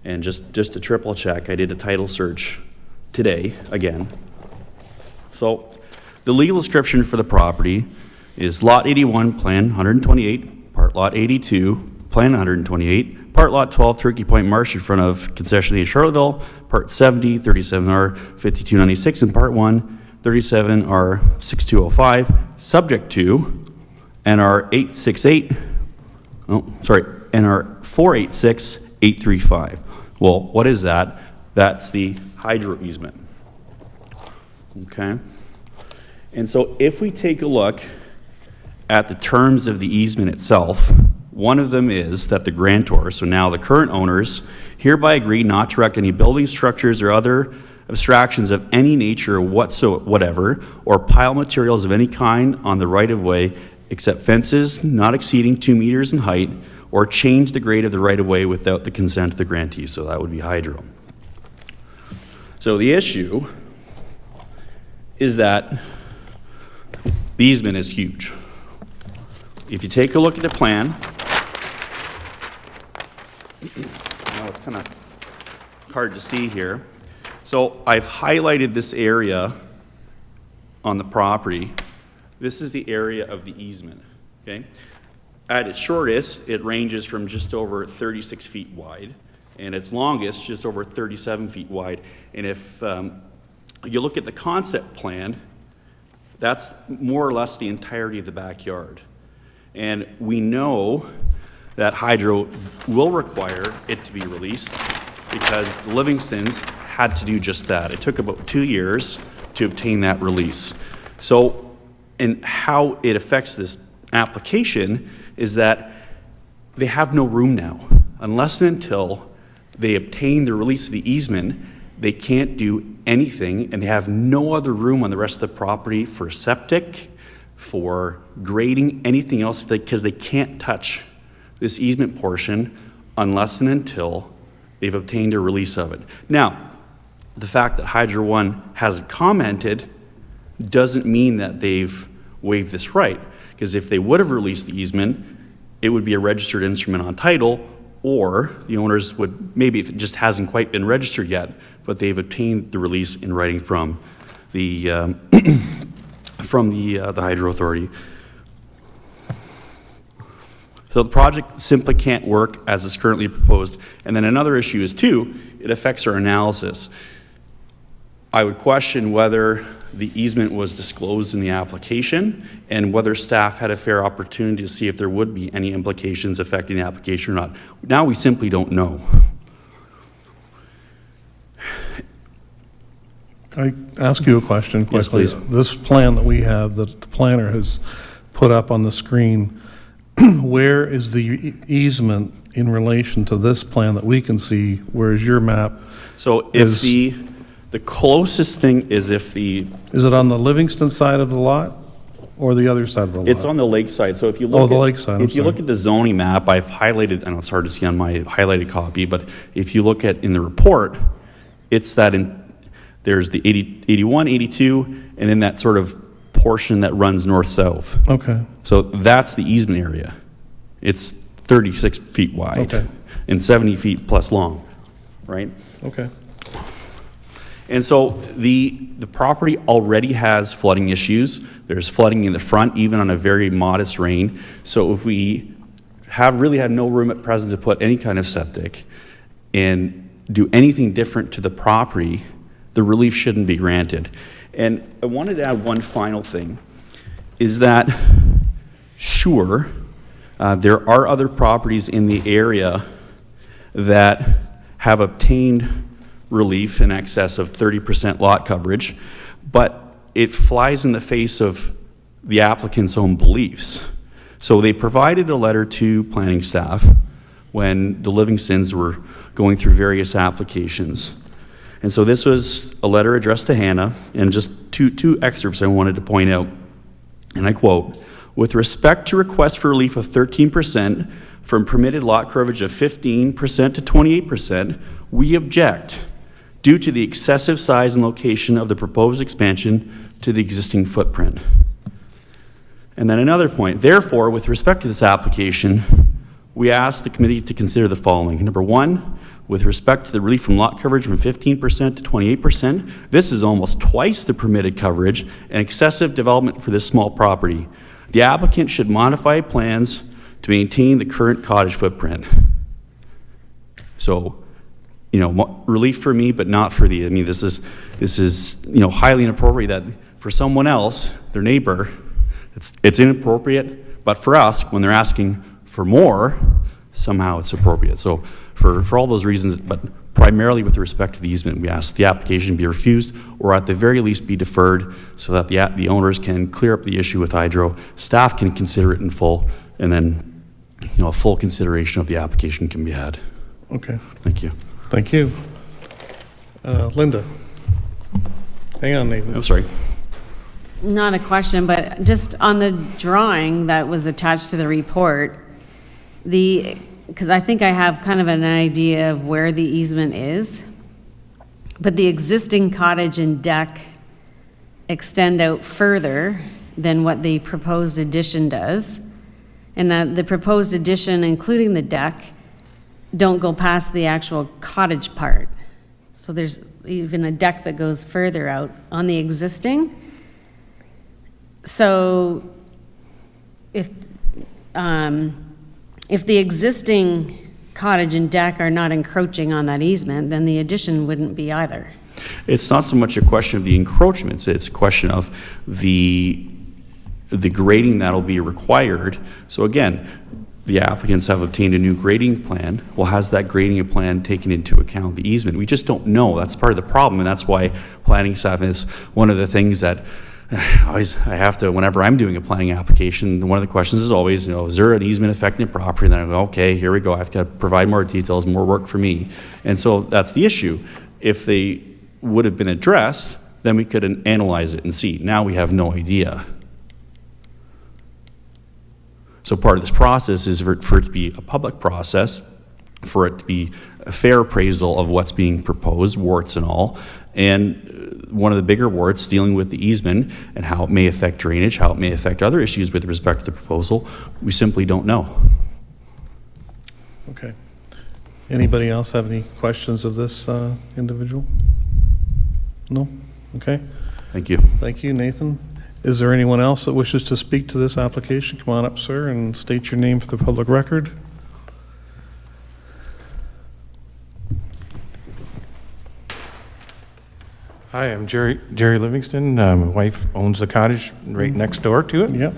and just to triple check, I did a title search today, again. So the legal description for the property is Lot 81, Plan 128, Part Lot 82, Plan 128, Part Lot 12, Turkey Point Marsh in front of Concession 8 Charlottesville, Part 70, 37R 5296, and Part 1, 37R 6205, subject to NR 868, NR 486835. Well, what is that? That's the hydro easement. Okay? And so if we take a look at the terms of the easement itself, one of them is that the grantor, so now the current owners, hereby agree not to erect any building structures or other abstractions of any nature whatsoever, or pile materials of any kind on the right-of-way except fences not exceeding 2 meters in height, or change the grade of the right-of-way without the consent of the grantee. So that would be hydro. So the issue is that the easement is huge. If you take a look at the plan, now it's kind of hard to see here. So I've highlighted this area on the property. This is the area of the easement, okay? At its shortest, it ranges from just over 36 feet wide, and its longest, just over 37 feet wide. And if you look at the concept plan, that's more or less the entirety of the backyard. And we know that hydro will require it to be released because the Livingstons had to do just that. It took about 2 years to obtain that release. So, and how it affects this application is that they have no room now. Unless and until they obtain the release of the easement, they can't do anything, and they have no other room on the rest of the property for septic, for grading, anything else, because they can't touch this easement portion unless and until they've obtained a release of it. Now, the fact that Hydro One hasn't commented doesn't mean that they've waived this right, because if they would have released the easement, it would be a registered instrument on title, or the owners would, maybe if it just hasn't quite been registered yet, but they've obtained the release in writing from the the Hydro Authority. So the project simply can't work as is currently proposed. And then another issue is too, it affects our analysis. I would question whether the easement was disclosed in the application and whether staff had a fair opportunity to see if there would be any implications affecting the application or not. Now we simply don't know. Can I ask you a question quickly? Yes, please. This plan that we have, that the planner has put up on the screen, where is the easement in relation to this plan that we can see, whereas your map? So if the closest thing is if the... Is it on the Livingston side of the lot or the other side of the lot? It's on the lake side. So if you look Oh, the lake side, I'm if you look sorry. at the zoning map, I've highlighted, I know it's hard to see on my highlighted copy, but if you look at in the report, it's that there's the 81, 82, and then that sort of portion that runs north-south. Okay, So that's the easement area. It's 36 feet wide Okay. and 70 feet plus long, right? okay. And so the property already has flooding issues. There's flooding in the front, even on a very modest rain. So if we really have no room at present to put any kind of septic and do anything different to the property, the relief shouldn't be granted. And I wanted to add one final thing, is that, sure, there are other properties in the area that have obtained relief in excess of 30% lot coverage, but it flies in the face of the applicant's own beliefs. So they provided a letter to planning staff when the Livingstons were going through various applications. And so this was a letter addressed to Hannah, and just two excerpts I wanted to point out. And I quote, "With respect to request for relief of 13% from permitted lot coverage of 15% to 28%, we object due to the excessive size and location of the proposed expansion to the existing footprint." And then another point, "Therefore, with respect to this application, we asked the committee to consider the following. Number one, with respect to the relief from lot coverage from 15% to 28%, this is almost twice the permitted coverage and excessive development for this small property. The applicant should modify plans to maintain the current cottage footprint. So, you know, relief for me, but not for the, I mean, this is, you know, highly inappropriate that for someone else, their neighbor, it's inappropriate, but for us, when they're asking for more, somehow it's appropriate. So for all those reasons, but primarily with respect to the easement, we ask the application be refused or at the very least be deferred so that the owners can clear up the issue with hydro, staff can consider it in full, and then, you know, a full consideration of the application can be had. Okay. Thank you. Thank you. Linda. Hang on, Nathan. I'm sorry. Not a question, but just on the drawing that was attached to the report, because I think I have kind of an idea of where the easement is, but the existing cottage and deck extend out further than what the proposed addition does. And the proposed addition, including the deck, don't go past the actual cottage part. So there's even a deck that goes further out on the existing. So if the existing cottage and deck are not encroaching on that easement, then the addition wouldn't be either. It's not so much a question of the encroachments, it's a question of the grading that'll be required. So again, the applicants have obtained a new grading plan. Well, has that grading plan taken into account the easement? We just don't know. That's part of the problem, and that's why planning staff is one of the things that I have to, whenever I'm doing a planning application, one of the questions is always, you know, is there an easement affecting the property? And then I go, okay, here we go. I have to provide more details, more work for me. And so that's the issue. If they would have been addressed, then we could analyze it and see. Now we have no idea. So part of this process is for it to be a public process, for it to be a fair appraisal of what's being proposed, warts and all. And one of the bigger warts dealing with the easement and how it may affect drainage, how it may affect other issues with respect to the proposal, we simply don't know. Okay. Anybody else have any questions of this individual? No? Okay. Thank you. Thank you, Nathan. Is there anyone else that wishes to speak to this application? Come on up, sir, and state your name for the public record. Hi, I'm Jerry Livingston. My wife owns the cottage right next door to it. Yep.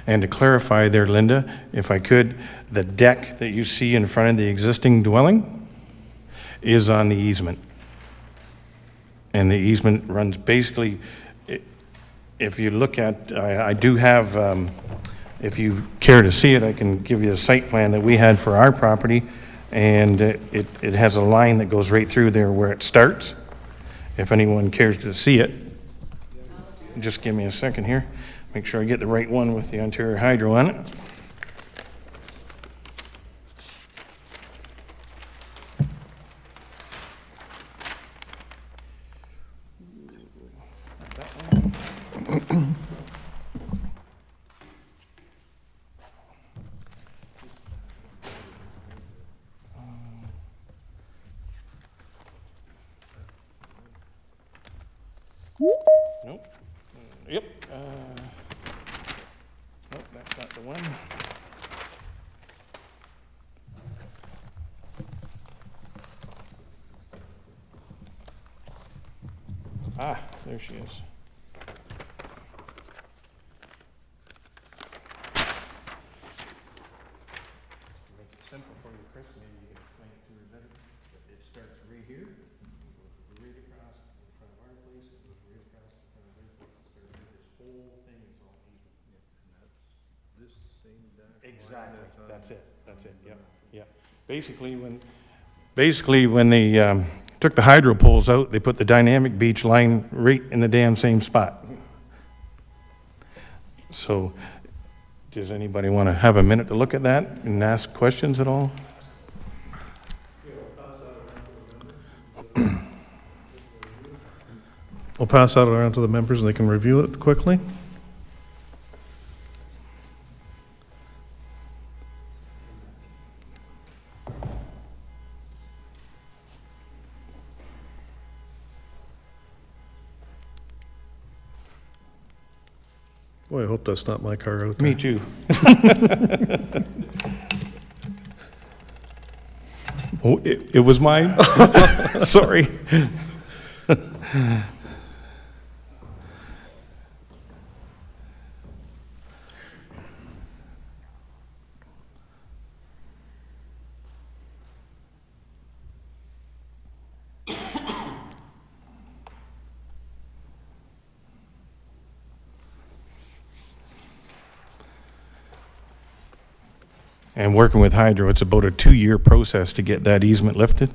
And to clarify there, Linda, if I could, the deck that you see in front of the existing dwelling is on the easement. And the easement runs basically, if you look at, I do have, if you care to see it, I can give you a site plan that we had for our property. And it has a line that goes right through there where it starts. If anyone cares to see it, just give me a second here. Make sure I get the right one with the Ontario Hydro on it. Nope. Yep. Nope, that's not the one. Ah, there she is. To make it simple for you, Chris, maybe you can explain it to her better. It starts right here, goes right across in front of our place, it goes right across in front of their place. It starts with this whole thing is all easement. And that's this same deck. Exactly, that's it, yep, yep. Basically, when they took the hydro poles out, they put the dynamic beach line right in the damn same spot. So, does anybody want to have a minute to look at that and ask questions at all? We'll pass that around to the members and they can review it quickly. Boy, I hope that's not my car out there. Me too. Oh, it was mine? Sorry. And working with Hydro, it's about a 2-year process to get that easement lifted.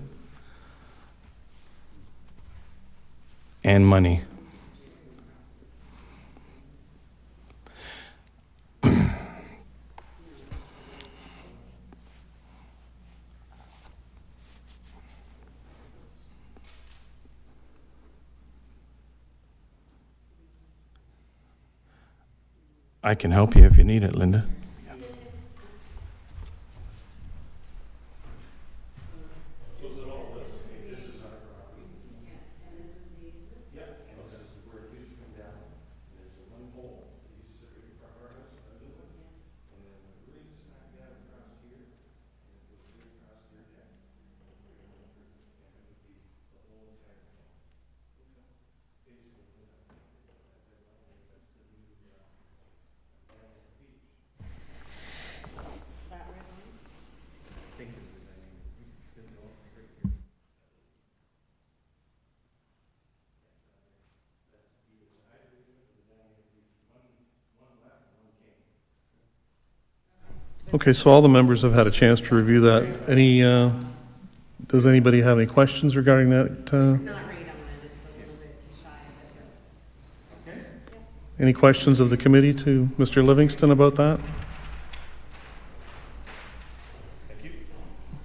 And money. I can help you if you need it, Linda. Okay, so all the members have had a chance to review that. Any, does anybody have any questions regarding that? Not right on it, it's a little bit shy of it. Any questions of the committee to Mr. Livingston about that?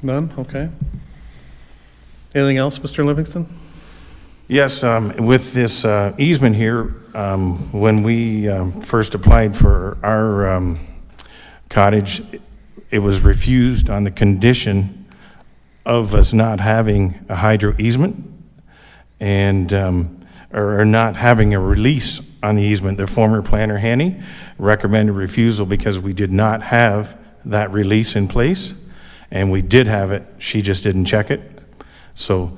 None? Okay. Anything else, Mr. Livingston? Yes, with this easement here, when we first applied for our cottage, it was refused on the condition of us not having a hydro easement and or not having a release on the easement. The former planner, Hanny, recommended refusal because we did not have that release in place, and we did have it. She just didn't check it. So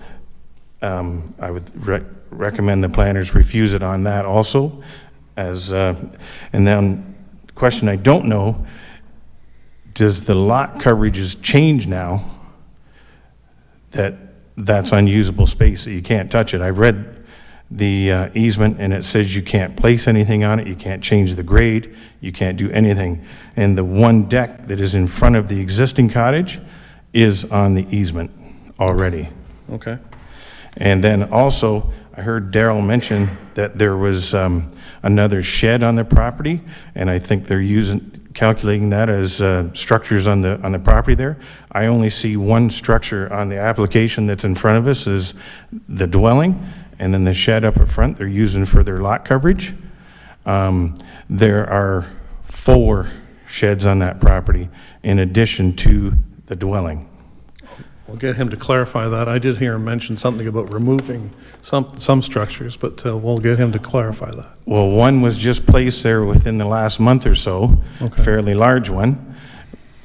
I would recommend the planners refuse it on that also. As and then question I don't know, does the lot coverages change now that that's unusable space, that you can't touch it? I read the easement and it says you can't place anything on it, you can't change the grade, you can't do anything. And the one deck that is in front of the existing cottage is on the easement already. Okay. And then also, I heard Daryl mention that there was another shed on the property, and I think they're calculating that as structures on the property there. I only see one structure on the application that's in front of us is the dwelling, and then the shed up at front they're using for their lot coverage. There are 4 sheds on that property in addition to the dwelling. We'll get him to clarify that. I did hear him mention something about removing some structures, but we'll get him to clarify that. Well, one was just placed there within the last month or so, Okay. fairly large one,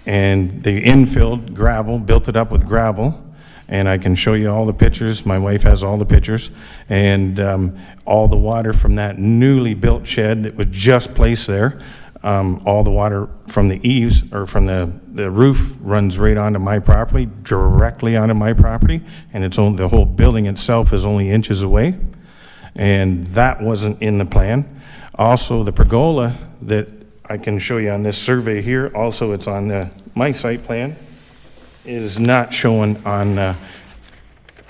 and they infilled gravel, built it up with gravel, and I can show you all the pictures. My wife has all the pictures, and all the water from that newly built shed that was just placed there, all the water from the eaves or from the roof runs right onto my property, directly onto my property, and it's only, the whole building itself is only inches away, and that wasn't in the plan. Also, the pergola that I can show you on this survey here, also it's on my site plan, is not shown on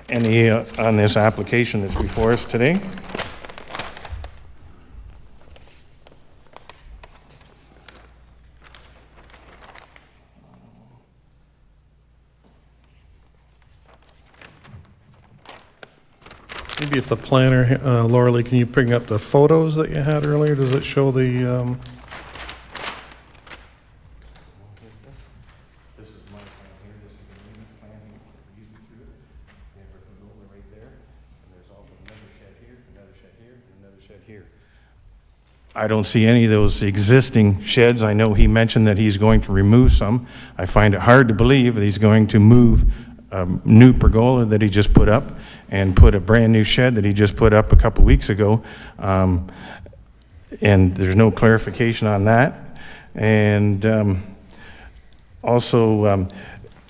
any on this application that's before us today. Maybe if the planner, Laura Lee, can you bring up the photos that you had earlier? Does it show the, This is my plan here, this is the main plan, you can through it. We have our pergola right there, and there's also another shed here, another shed here, and another shed here. I don't see any of those existing sheds. I know he mentioned that he's going to remove some. I find it hard to believe that he's going to move a new pergola that he just put up and put a brand-new shed that he just put up a couple weeks ago. And there's no clarification on that. And also,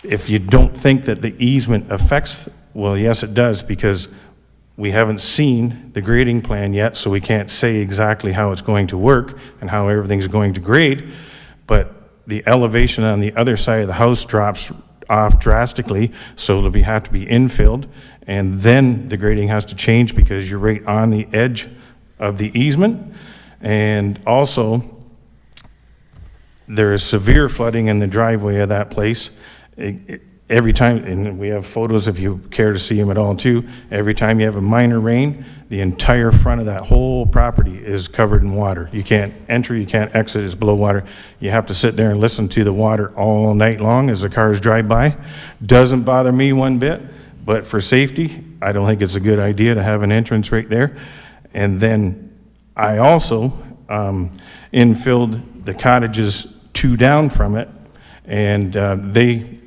if you don't think that the easement affects, well, yes, it does, because we haven't seen the grading plan yet, so we can't say exactly how it's going to work and how everything's going to grade. But the elevation on the other side of the house drops off drastically, so it'll have to be infilled, and then the grading has to change because you're right on the edge of the easement. And also, there is severe flooding in the driveway of that place. Every time, and we have photos if you care to see them at all too, every time you have a minor rain, the entire front of that whole property is covered in water. You can't enter, you can't exit, it's below water. You have to sit there and listen to the water all night long as the cars drive by. Doesn't bother me one bit, but for safety, I don't think it's a good idea to have an entrance right there. And then I also infilled the cottages 2 down from it, and they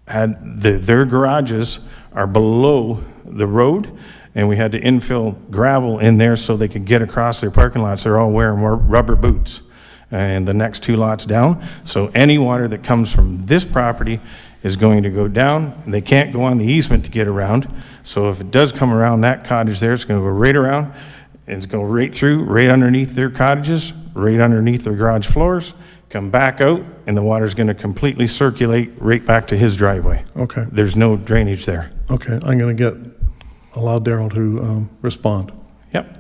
had their garages are below the road, and we had to infill gravel in there so they could get across their parking lots. They're all wearing rubber boots, and the next 2 lots down. So any water that comes from this property is going to go down. They can't go on the easement to get around. So if it does come around that cottage there, it's going to go right around, and it's going right through, right underneath their cottages, right underneath their garage floors, come back out, and the water's going to completely circulate right back to his driveway. Okay. There's no drainage there. Okay, I'm going to allow Daryl to respond. Yep.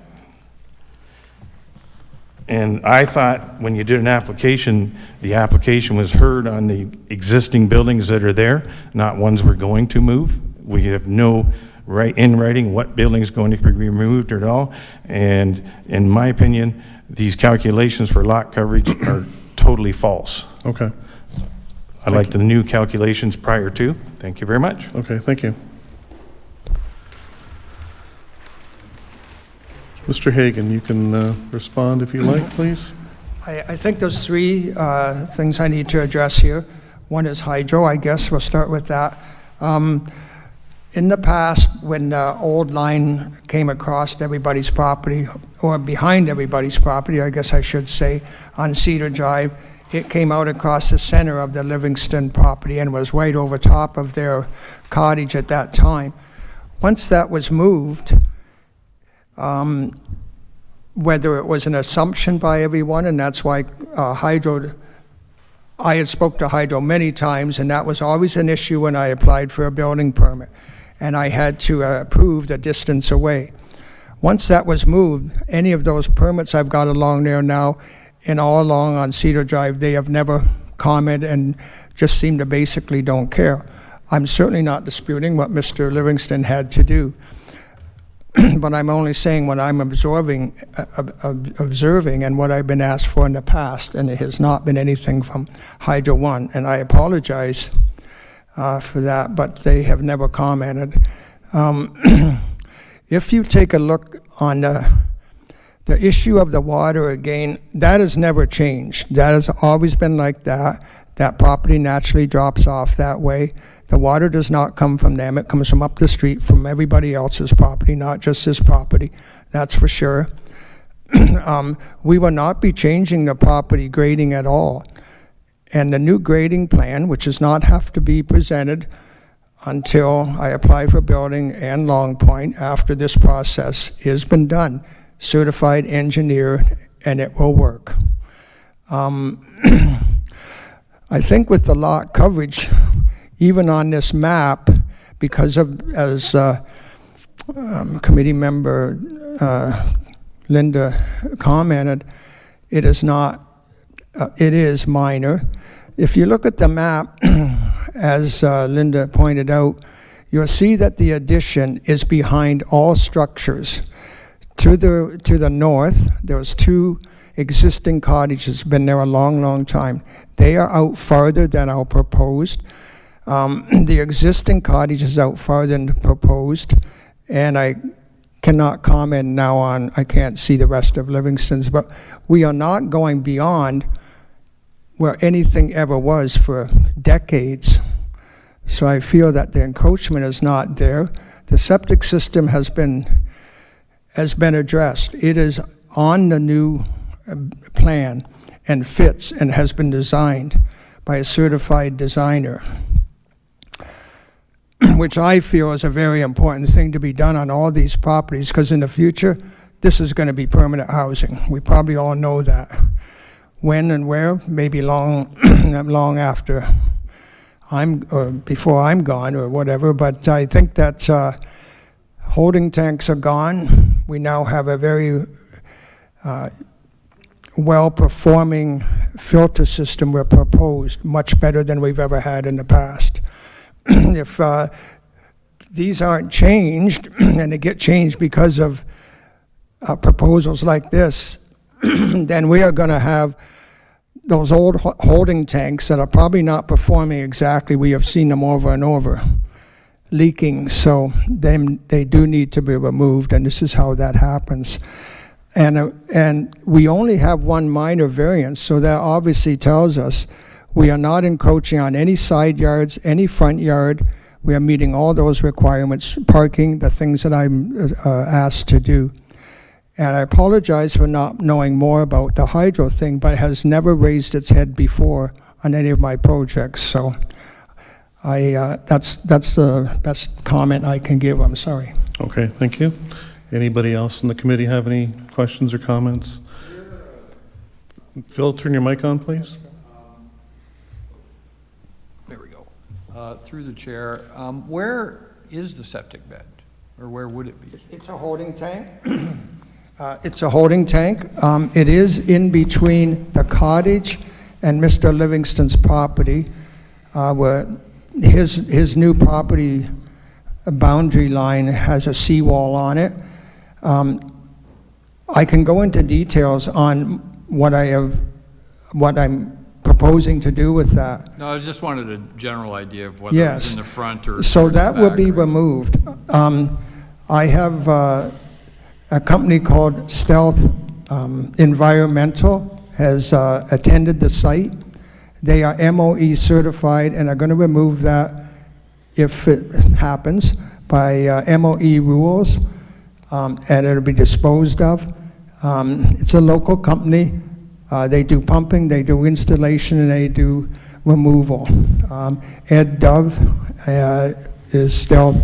And I thought when you did an application, the application was heard on the existing buildings that are there, not ones we're going to move. We have no right in writing what building is going to be removed at all. And in my opinion, these calculations for lot coverage are totally false. Okay. I like the new calculations prior to. Thank you very much. Okay, thank you. Mr. Hagan, you can respond if you like, please. I think there's 3 things I need to address here. One is hydro, I guess we'll start with that. In the past, when the old line came across everybody's property, or behind everybody's property, I guess I should say, on Cedar Drive, it came out across the center of the Livingston property and was right over top of their cottage at that time. Once that was moved, whether it was an assumption by everyone, and that's why hydro, I had spoke to hydro many times, and that was always an issue when I applied for a building permit, and I had to prove the distance away. Once that was moved, any of those permits I've got along there now and all along on Cedar Drive, they have never commented and just seem to basically don't care. I'm certainly not disputing what Mr. Livingston had to do, but I'm only saying what I'm observing and what I've been asked for in the past, and it has not been anything from Hydro One, and I apologize for that, but they have never commented. If you take a look on the issue of the water again, that has never changed. That has always been like that. That property naturally drops off that way. The water does not come from them. It comes from up the street from everybody else's property, not just his property. That's for sure. We will not be changing the property grading at all. And the new grading plan, which does not have to be presented until I apply for building and Long Point after this process has been done, certified engineer, and it will work. I think with the lot coverage, even on this map, because of, as committee member Linda commented, it is not, it is minor. If you look at the map, as Linda pointed out, you'll see that the addition is behind all structures. To the north, there's 2 existing cottages, been there a long, long time. They are out farther than our proposed. The existing cottage is out farther than proposed, and I cannot comment now on, I can't see the rest of Livingston's, but we are not going beyond where anything ever was for decades. So I feel that the encroachment is not there. The septic system has been addressed. It is on the new plan and fits and has been designed by a certified designer, which I feel is a very important thing to be done on all these properties, because in the future, this is going to be permanent housing. We probably all know that. When and where, maybe long, long after or before I'm gone or whatever, but I think that holding tanks are gone. We now have a very well-performing filter system we're proposed, much better than we've ever had in the past. If these aren't changed, and they get changed because of proposals like this, then we are going to have those old holding tanks that are probably not performing exactly. We have seen them over and over, leaking, so they do need to be removed, and this is how that happens. And we only have one minor variance, so that obviously tells us we are not encroaching on any side yards, any front yard. We are meeting all those requirements, parking, the things that I'm asked to do. And I apologize for not knowing more about the hydro thing, but it has never raised its head before on any of my projects. So that's the best comment I can give. I'm sorry. Okay, thank you. Anybody else in the committee have any questions or comments? Phil, turn your mic on, please. There we go. Through the chair, where is the septic bed, or where would it be? It's a holding tank. It's a holding tank. It is in between the cottage and Mr. Livingston's property, where his new property boundary line has a seawall on it. I can go into details on what I'm proposing to do with that. No, I just wanted a general idea of whether Yes. it's in the front or So towards the that will back be or- removed. I have a company called Stealth Environmental has attended the site. They are MOE certified and are going to remove that if it happens by MOE rules, and it'll be disposed of. It's a local company. They do pumping, they do installation, and they do removal. Ed Dove is Stealth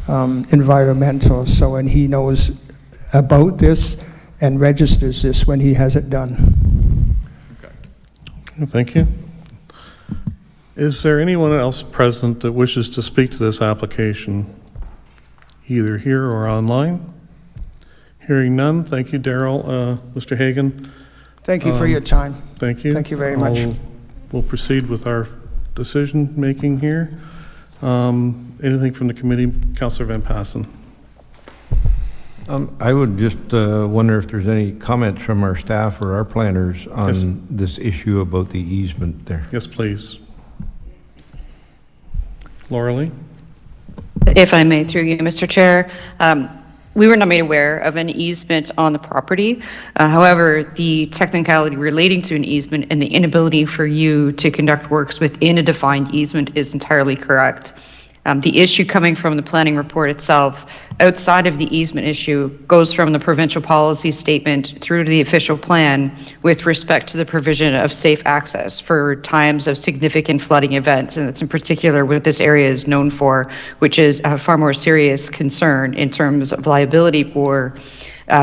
Environmental, and he knows about this and registers this when he has it done. Okay. Thank you. Is there anyone else present that wishes to speak to this application, either here or online? Hearing none, thank you, Daryl. Mr. Hagan? Thank you for your time. Thank you. Thank you very much. We'll proceed with our decision-making here. Anything from the committee? Councillor Van Passen. I would just wonder if there's any comments from our staff or our planners on Yes. this issue about the easement there. Yes, please. Laura Lee? If I may, through you, Mr. Chair, we were not made aware of an easement on the property. However, the technicality relating to an easement and the inability for you to conduct works within a defined easement is entirely correct. The issue coming from the planning report itself, outside of the easement issue, goes from the provincial policy statement through to the official plan with respect to the provision of safe access for times of significant flooding events, and that's in particular what this area is known for, which is a far more serious concern in terms of liability for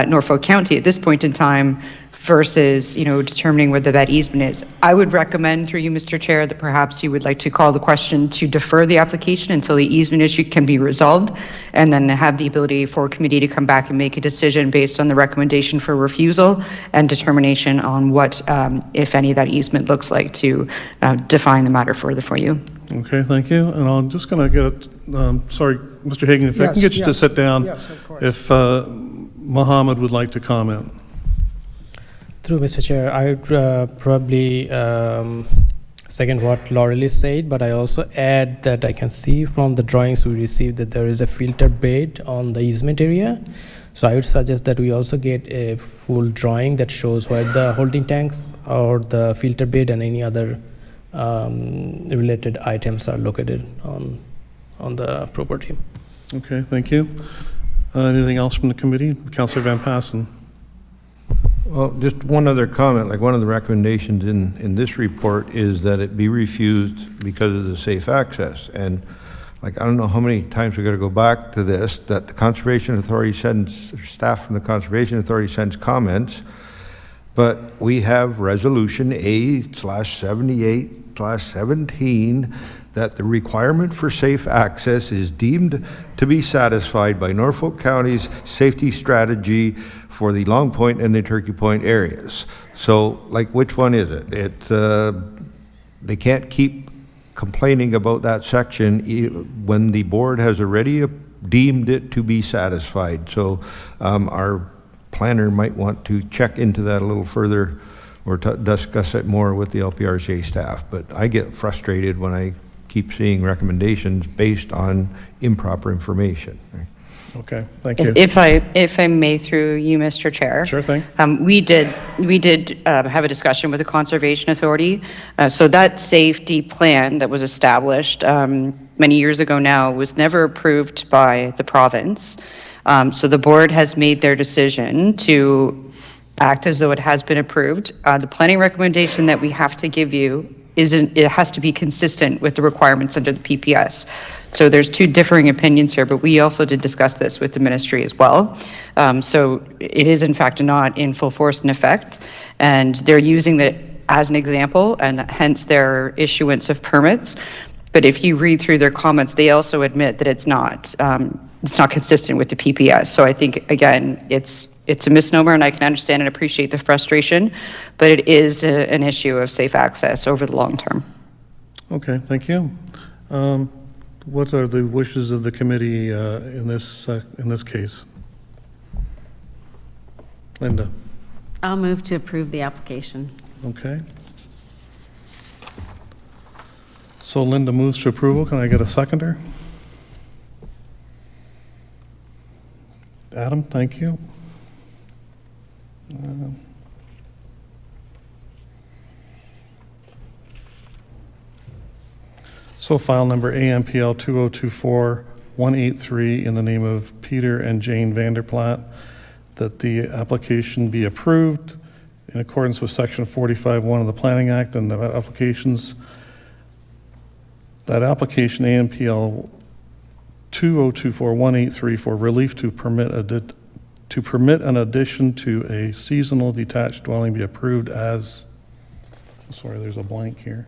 Norfolk County at this point in time versus, determining whether that easement is. I would recommend, through you, Mr. Chair, that perhaps you would like to call the question to defer the application until the easement issue can be resolved, and then have the ability for committee to come back and make a decision based on the recommendation for refusal and determination on what, if any, that easement looks like to define the matter further for you. Okay, thank you. And I'm just going to get sorry, Mr. Hagan, if I can Yes, get you to yes. sit down. Yes, of course. If Mohammed would like to comment. Through Mr. Chair, I would probably second what Laurel said, but I also add that I can see from the drawings we received that there is a filter bed on the easement area. So I would suggest that we also get a full drawing that shows where the holding tanks or the filter bed and any other related items are located on the property. Okay, thank you. Anything else from the committee? Councillor Van Passen. Well, just one other comment, like one of the recommendations in this report is that it be refused because of the safe access. And like, I don't know how many times we got to go back to this, that the Conservation Authority sends, staff from the Conservation Authority sends comments, but we have Resolution A/78/17 that the requirement for safe access is deemed to be satisfied by Norfolk County's safety strategy for the Long Point and the Turkey Point areas. So, like, which one is it? They can't keep complaining about that section when the board has already deemed it to be satisfied. So our planner might want to check into that a little further or discuss it more with the LPRCA staff. But I get frustrated when I keep seeing recommendations based on improper information. Okay, thank you. If I may, through you, Mr. Chair. Sure thing. We did have a discussion with the Conservation Authority. So that safety plan that was established many years ago now was never approved by the province. So the board has made their decision to act as though it has been approved. The planning recommendation that we have to give you it has to be consistent with the requirements under the PPS. So there's two differing opinions here, but we also did discuss this with the ministry as well. So it is in fact not in full force and effect, and they're using that as an example, and hence their issuance of permits. But if you read through their comments, they also admit that it's not consistent with the PPS. So I think, again, it's a misnomer, and I can understand and appreciate the frustration, but it is an issue of safe access over the long term. Okay, thank you. What are the wishes of the committee in this case? Linda? I'll move to approve the application. Okay. So Linda moves to approval. Can I get a seconder? Adam, thank you. So file number AMPL 2024-183 in the name of Peter and Jane Vanderplaat, that the application be approved in accordance with section 45(1) of the Planning Act, and the that application AMPL 2024-183 for relief to permit an addition to a seasonal detached dwelling be approved as, sorry, there's a blank here.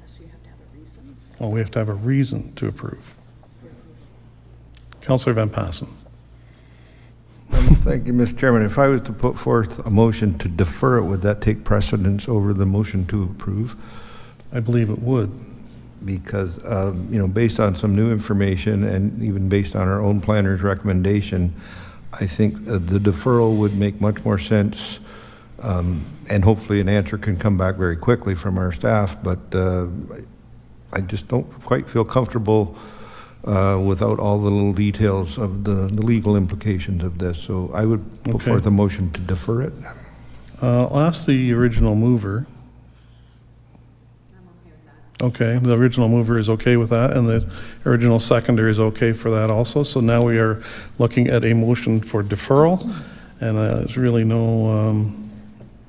Yes, you have to have a reason. Oh, we have to have a reason to approve. Councillor Van Passen. Thank you, Mr. Chairman. If I was to put forth a motion to defer it, would that take precedence over the motion to approve? I believe it would. Because, based on some new information and even based on our own planner's recommendation, I think the deferral would make much more sense, and hopefully an answer can come back very quickly from our staff, but I just don't quite feel comfortable without all the little details of the legal implications of this. So I would put forth a motion to defer it. I'll ask the original mover. Okay, the original mover is okay with that, and the original seconder is okay for that also. So now we are looking at a motion for deferral, and there's really no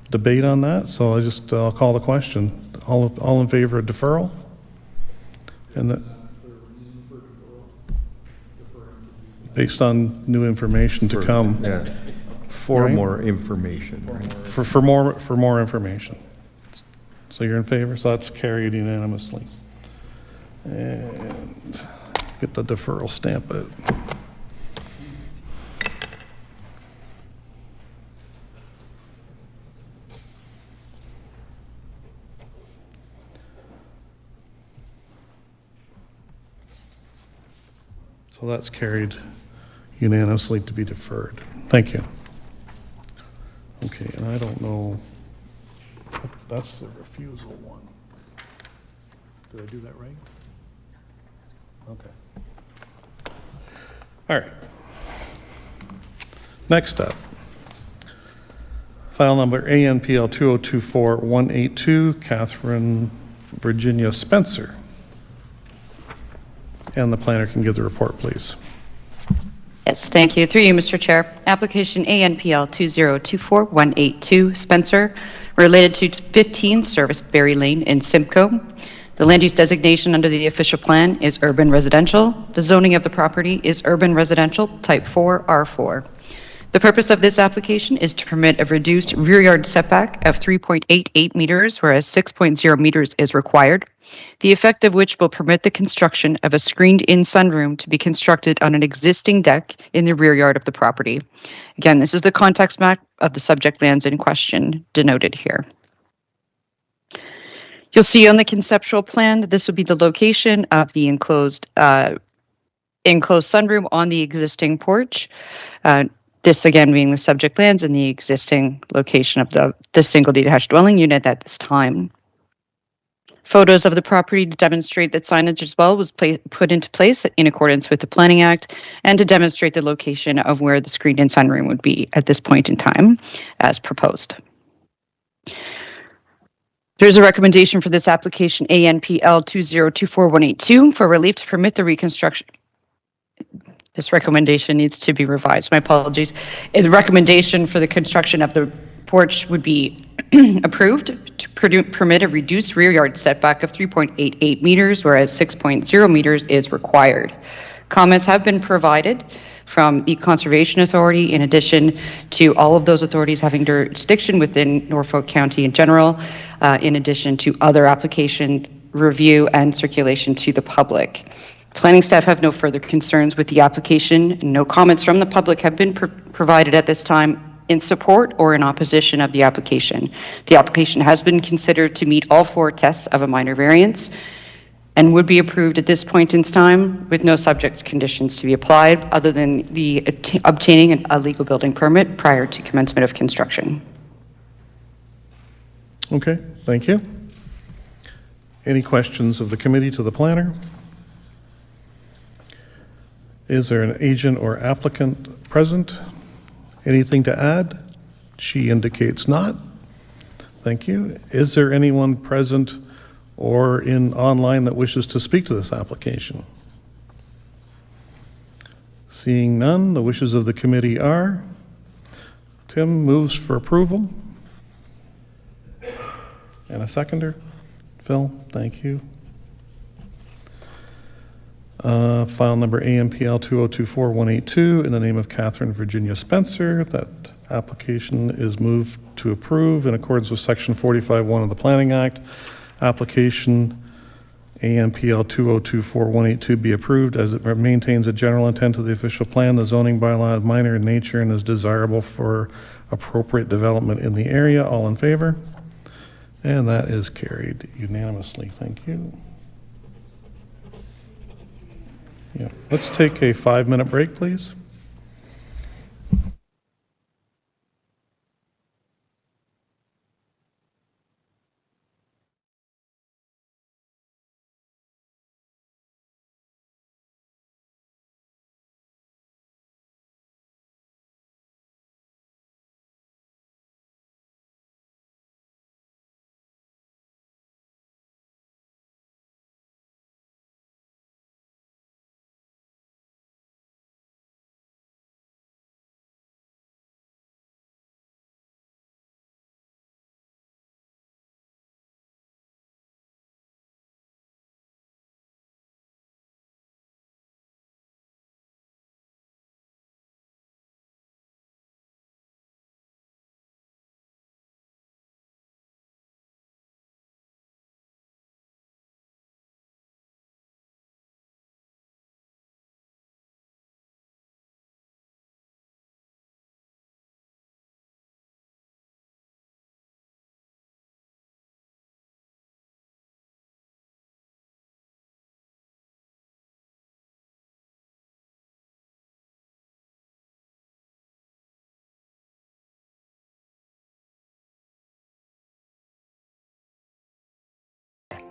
debate on that. So I'll call the question. All in favor of deferral? And based on new information to come. Yeah, for Right? more information. Right? For more information. So you're in favor? So that's carried unanimously. And get the deferral stamp out. So that's carried unanimously to be deferred. Thank you. Okay, and I don't know, that's the refusal one. Did I do that right? Okay. All right. Next up, file number ANPL 2024-182, Catherine Virginia Spencer. And the planner can give the report, please. Yes, thank you. Through you, Mr. Chair. Application ANPL 2024-182, Spencer, related to 15 Serviceberry Lane in Simcoe. The land use designation under the official plan is urban residential. The zoning of the property is urban residential, type 4, R4. The purpose of this application is to permit a reduced rear yard setback of 3.88 meters, whereas 6.0 meters is required, the effect of which will permit the construction of a screened-in sunroom to be constructed on an existing deck in the rear yard of the property. Again, this is the context map of the subject lands in question, denoted here. You'll see on the conceptual plan that this would be the location of the enclosed sunroom on the existing porch. This again being the subject lands and the existing location of the single detached dwelling unit at this time. Photos of the property to demonstrate that signage as well was put into place in accordance with the Planning Act, and to demonstrate the location of where the screened-in sunroom would be at this point in time as proposed. There's a recommendation for this application ANPL 2024-182 for relief to permit the reconstruction. This recommendation needs to be revised. My apologies. The recommendation for the construction of the porch would be approved to permit a reduced rear yard setback of 3.88 meters, whereas 6.0 meters is required. Comments have been provided from the Conservation Authority, in addition to all of those authorities having jurisdiction within Norfolk County in general, in addition to other application review and circulation to the public. Planning staff have no further concerns with the application. No comments from the public have been provided at this time in support or in opposition of the application. The application has been considered to meet all 4 tests of a minor variance and would be approved at this point in time with no subject conditions to be applied other than the obtaining a legal building permit prior to commencement of construction. Okay, thank you. Any questions of the committee to the planner? Is there an agent or applicant present? Anything to add? She indicates not. Thank you. Is there anyone present or in online that wishes to speak to this application? Seeing none, the wishes of the committee are, Tim moves for approval. And a seconder? Phil, thank you. File number ANPL 2024-182 in the name of Catherine Virginia Spencer. That application is moved to approve in accordance with Section 45(1) of the Planning Act. Application ANPL 2024-182 be approved as it maintains a general intent of the official plan. The zoning bylaw is minor in nature and is desirable for appropriate development in the area. All in favor? And that is carried unanimously. Thank you. Yeah. Let's take a 5-minute break, please.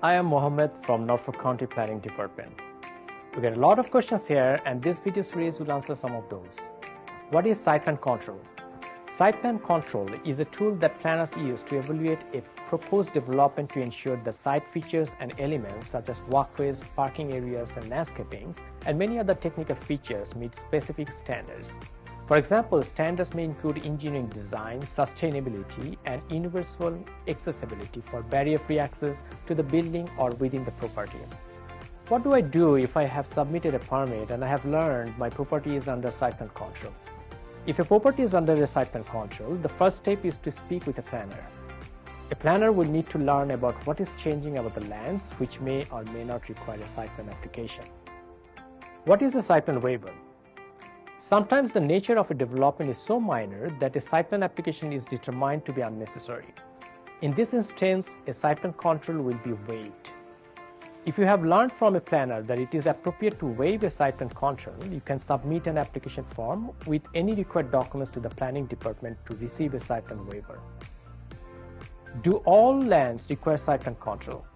I am Mohammed from Norfolk County Planning Department. We get a lot of questions here, and this video series will answer some of those. What is site plan control? Site plan control is a tool that planners use to evaluate a proposed development to ensure the site features and elements such as walkways, parking areas, and landscapings, and many other technical features meet specific standards. For example, standards may include engineering design, sustainability, and universal accessibility for barrier-free access to the building or within the property. What do I do if I have submitted a permit and I have learned my property is under site plan control? If a property is under a site plan control, the first step is to speak with a planner. A planner will need to learn about what is changing about the lands, which may or may not require a site plan application. What is a site plan waiver? Sometimes the nature of a development is so minor that a site plan application is determined to be unnecessary. In this instance, a site plan control will be waived. If you have learned from a planner that it is appropriate to waive a site plan control, you can submit an application form with any required documents to the planning department to receive a site plan waiver. Do all lands require site plan control?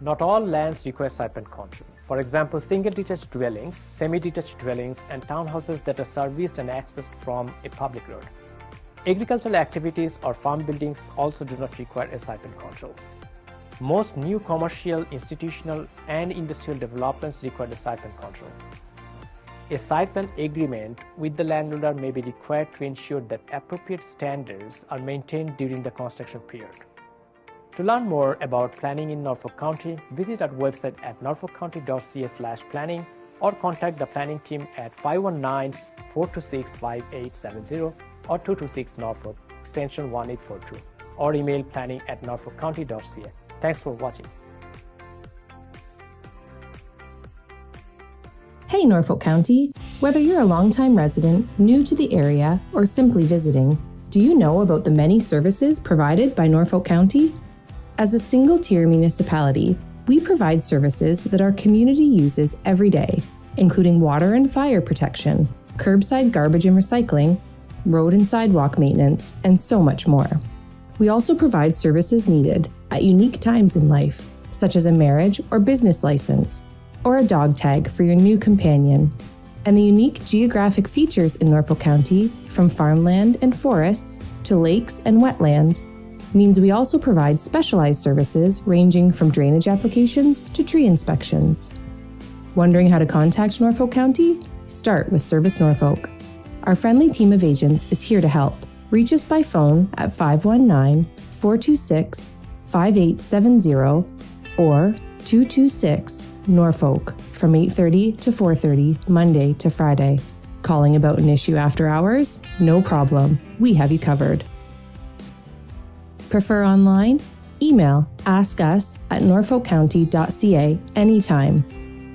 Not all lands require site plan control. For example, single detached dwellings, semi-detached dwellings, and townhouses that are serviced and accessed from a public road. Agricultural activities or farm buildings also do not require a site plan control. Most new commercial, institutional, and industrial developments require a site plan control. A site plan agreement with the landowner may be required to ensure that appropriate standards are maintained during the construction period. To learn more about planning in Norfolk County, visit our website at norfolkcounty.ca/planning or contact the planning team at 519-426-5870 or 226 Norfolk, extension 1842, or email planning@norfolkcounty.ca. Thanks for watching. Hey Norfolk County! Whether you're a longtime resident, new to the area, or simply visiting, do you know about the many services provided by Norfolk County? As a single-tier municipality, we provide services that our community uses every day, including water and fire protection, curbside garbage and recycling, road and sidewalk maintenance, and so much more. We also provide services needed at unique times in life, such as a marriage or business license, or a dog tag for your new companion. And the unique geographic features in Norfolk County, from farmland and forests to lakes and wetlands, means we also provide specialized services ranging from drainage applications to tree inspections. Wondering how to contact Norfolk County? Start with Service Norfolk. Our friendly team of agents is here to help. Reach us by phone at 519-426-5870 or 226 Norfolk from 8:30 to 4:30 Monday to Friday. Calling about an issue after hours? No problem. We have you covered. Prefer online? Email askus@norfolkcounty.ca anytime,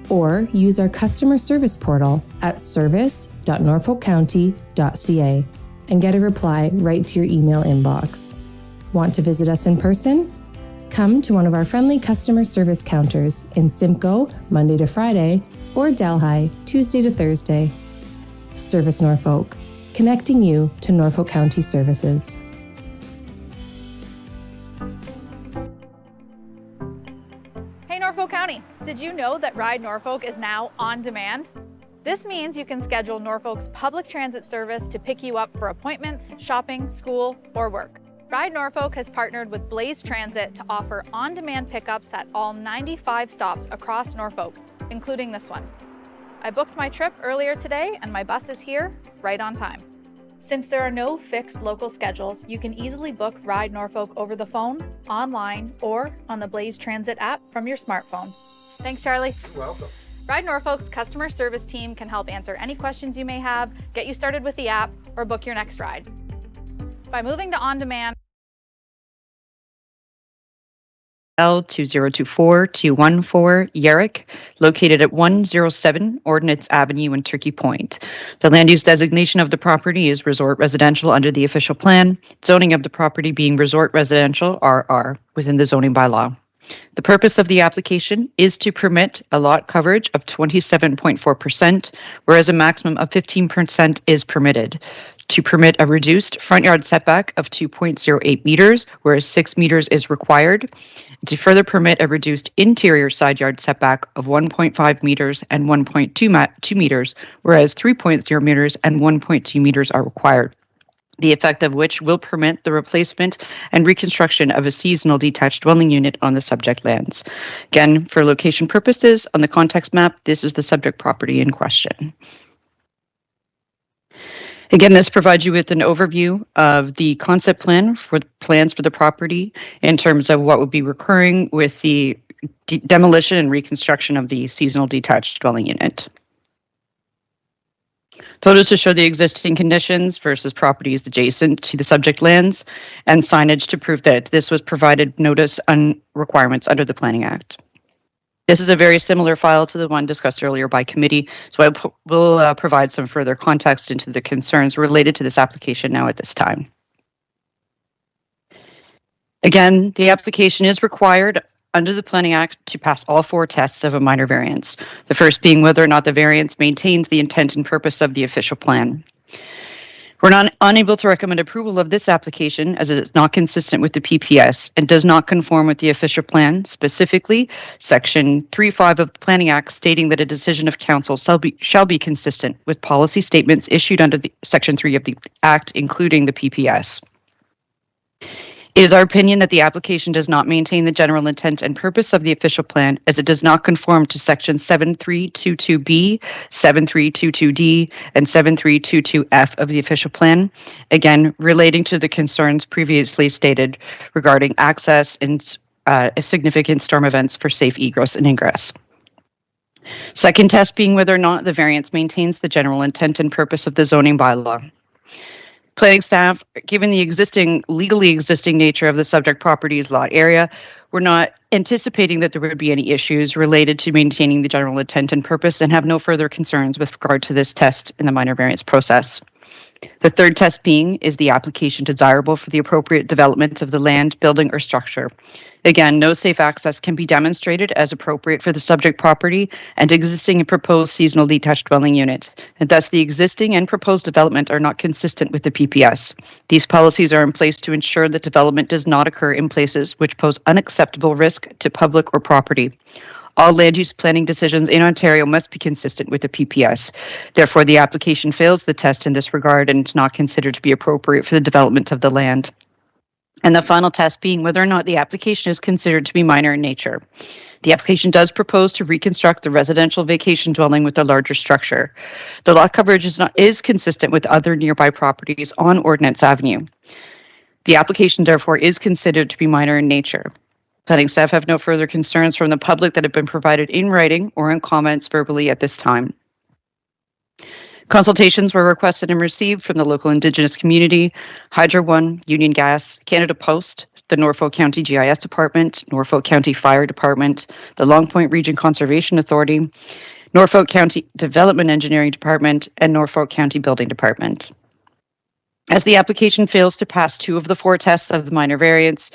or use our customer service portal at service.norfolkcounty.ca and get a reply right to your email inbox. Want to visit us in person? Come to one of our friendly customer service counters in Simcoe, Monday to Friday, or Delhi, Tuesday to Thursday. Service Norfolk, connecting you to Norfolk County services. Hey Norfolk County, did you know that Ride Norfolk is now on demand? This means you can schedule Norfolk's public transit service to pick you up for appointments, shopping, school, or work. Ride Norfolk has partnered with Blaze Transit to offer on-demand pickups at all 95 stops across Norfolk, including this one. I booked my trip earlier today and my bus is here right on time. Since there are no fixed local schedules, you can easily book Ride Norfolk over the phone, online, or on the Blaze Transit app from your smartphone. Thanks, Charlie. You're welcome. Ride Norfolk's customer service team can help answer any questions you may have, get you started with the app, or book your next ride. By moving to on-demand, L2024-214 Yerrick, located at 107 Ordnance Avenue in Turkey Point. The land use designation of the property is resort residential under the official plan, zoning of the property being resort residential RR within the zoning bylaw. The purpose of the application is to permit a lot coverage of 27.4%, whereas a maximum of 15% is permitted. to permit a reduced front yard setback of 2.08 meters, whereas 6 meters is required, to further permit a reduced interior side yard setback of 1.5 meters and 1.2 meters, whereas 3.0 meters and 1.2 meters are required, the effect of which will permit the replacement and reconstruction of a seasonal detached dwelling unit on the subject lands. Again, for location purposes, on the context map, this is the subject property in question. Again, this provides you with an overview of the concept plan for plans for the property in terms of what would be recurring with the demolition and reconstruction of the seasonal detached dwelling unit. Photos to show the existing conditions versus properties adjacent to the subject lands, and signage to prove that this was provided notice on requirements under the Planning Act. This is a very similar file to the one discussed earlier by committee, so I will provide some further context into the concerns related to this application now at this time. Again, the application is required under the Planning Act to pass all 4 tests of a minor variance, the first being whether or not the variance maintains the intent and purpose of the official plan. We're unable to recommend approval of this application as it is not consistent with the PPS and does not conform with the official plan, specifically Section 3.5 of the Planning Act stating that a decision of council shall be consistent with policy statements issued under the Section 3 of the Act, including the PPS. It is our opinion that the application does not maintain the general intent and purpose of the official plan as it does not conform to Section 7322B, 7322D, and 7322F of the official plan, again, relating to the concerns previously stated regarding access and significant storm events for safe egress and ingress. Second test being whether or not the variance maintains the general intent and purpose of the zoning bylaw. Planning staff, given the legally existing nature of the subject property's lot area, we're not anticipating that there would be any issues related to maintaining the general intent and purpose and have no further concerns with regard to this test in the minor variance process. The third test being, is the application desirable for the appropriate development of the land, building, or structure? Again, no safe access can be demonstrated as appropriate for the subject property and existing and proposed seasonal detached dwelling unit, and thus the existing and proposed development are not consistent with the PPS. These policies are in place to ensure that development does not occur in places which pose unacceptable risk to public or property. All land use planning decisions in Ontario must be consistent with the PPS. Therefore, the application fails the test in this regard and is not considered to be appropriate for the development of the land. And the final test being whether or not the application is considered to be minor in nature. The application does propose to reconstruct the residential vacation dwelling with a larger structure. The lot coverage is consistent with other nearby properties on Ordnance Avenue. The application, therefore, is considered to be minor in nature. Planning staff have no further concerns from the public that have been provided in writing or in comments verbally at this time. Consultations were requested and received from the local Indigenous community, Hydro One, Union Gas, Canada Post, the Norfolk County GIS Department, Norfolk County Fire Department, the Long Point Region Conservation Authority, Norfolk County Development Engineering Department, and Norfolk County Building Department. As the application fails to pass 2 of the 4 tests of the minor variance,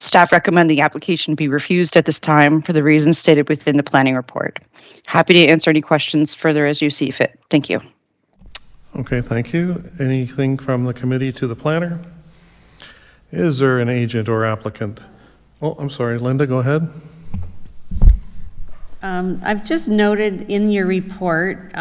staff recommend the application be refused at this time for the reasons stated within the planning report. Happy to answer any questions further as you see fit. Thank you. Okay, thank you. Anything from the committee to the planner? Is there an agent or applicant? Oh, I'm sorry, Linda, go ahead. I've just noted in your report,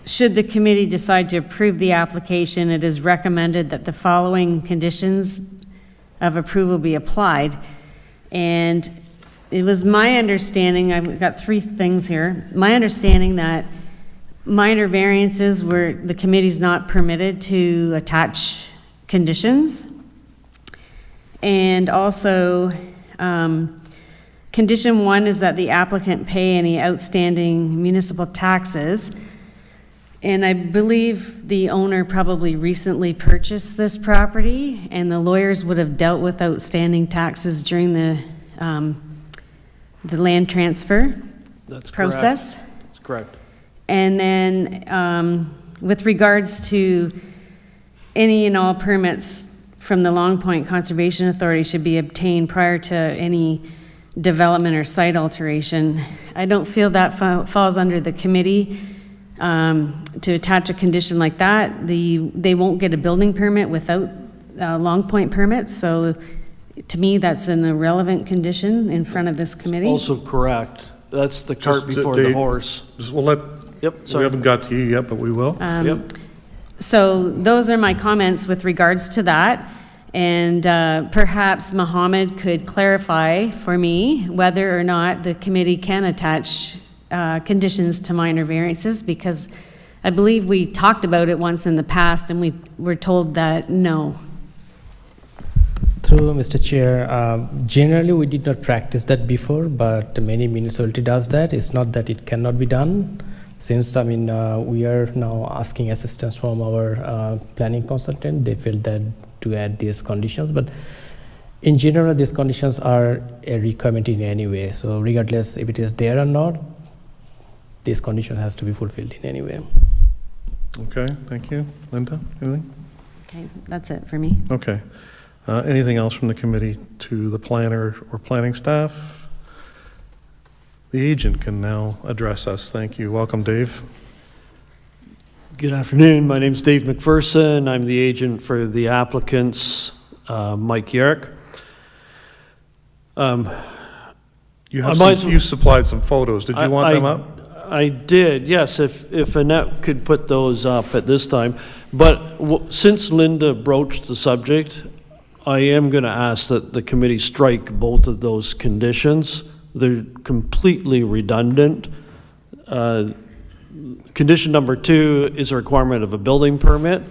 should the committee decide to approve the application, it is recommended that the following conditions of approval be applied. And it was my understanding, I've got 3 things here. My understanding that minor variances where the committee's not permitted to attach conditions. And also, condition 1 is that the applicant pay any outstanding municipal taxes. And I believe the owner probably recently purchased this property, and the lawyers would have dealt with outstanding taxes during the land transfer process. That's correct. And then with regards to any and all permits from the Long Point Conservation Authority should be obtained prior to any development or site alteration. I don't feel that falls under the committee. to attach a condition like that, they won't get a building permit without Long Point permits. So to me, that's an irrelevant condition in front of this committee. Also correct. That's the cart Just, before the Dave, horse. We'll let, Yep, we sorry. haven't got to you yet, but we will. Yep. So those are my comments with regards to that. And perhaps Mohammed could clarify for me whether or not the committee can attach conditions to minor variances, because I believe we talked about it once in the past and we were told that no. Through Mr. Chair, generally we did not practice that before, but many municipality does that. It's not that it cannot be done. Since, I mean, we are now asking assistance from our planning consultant, they felt that to add these conditions, but in general, these conditions are a requirement in any way. So regardless if it is there or not, this condition has to be fulfilled in any way. Okay, thank you. Linda, anything? Okay, that's it for me. Okay. Anything else from the committee to the planner or planning staff? The agent can now address us. Thank you. Welcome, Dave. Good afternoon. My name's Dave McPherson. I'm the agent for the applicants, Mike Yerrick. You supplied some photos. Did you want them up? I did, yes, if Annette could put those up at this time. But since Linda broached the subject, I am going to ask that the committee strike both of those conditions. They're completely redundant. Condition number 2 is a requirement of a building permit,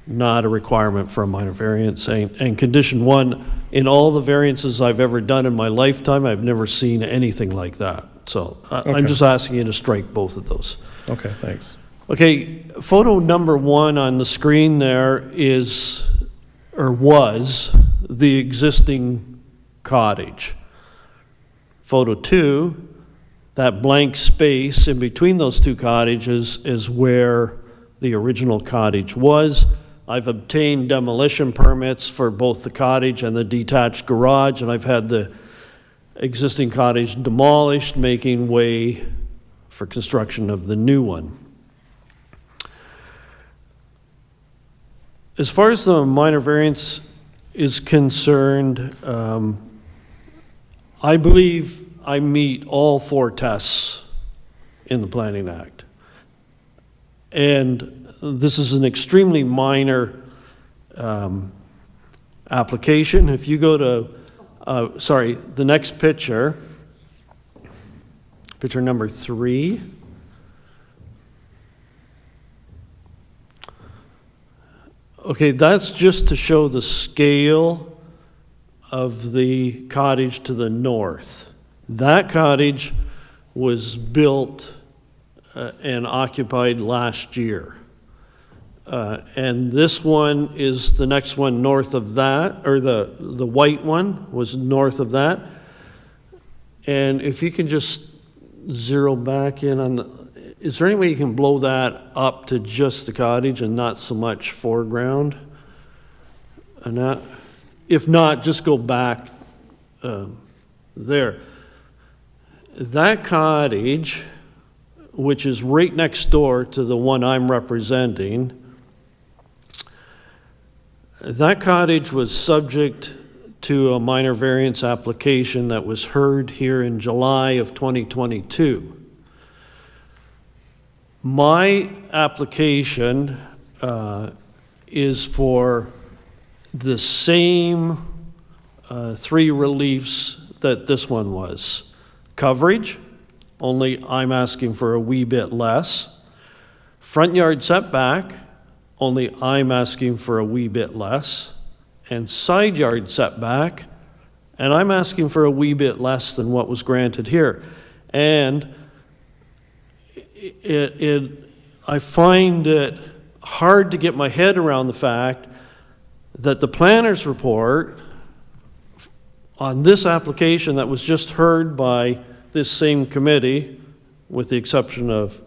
not a requirement for a minor variance. And condition 1, in all the variances I've ever done in my lifetime, I've never seen anything like that. So I'm just asking you to strike both of those. Okay, thanks. Okay, photo number 1 on the screen there is, or was, the existing cottage. Photo 2, that blank space in between those two cottages is where the original cottage was. I've obtained demolition permits for both the cottage and the detached garage, and I've had the existing cottage demolished, making way for construction of the new one. As far as the minor variance is concerned, I believe I meet all 4 tests in the Planning Act. And this is an extremely minor application. If you go to, the next picture, picture number 3. Okay, that's just to show the scale of the cottage to the north. That cottage was built and occupied last year. And this one is the next one north of that, or the white one was north of that. And if you can just zero back in on the, is there any way you can blow that up to just the cottage and not so much foreground? And that, if not, just go back there. That cottage, which is right next door to the one I'm representing, that cottage was subject to a minor variance application that was heard here in July of 2022. My application is for the same 3 reliefs that this one was. Coverage, only I'm asking for a wee bit less. Front yard setback, only I'm asking for a wee bit less. And side yard setback, and I'm asking for a wee bit less than what was granted here. And I find it hard to get my head around the fact that the planner's report on this application that was just heard by this same committee, with the exception of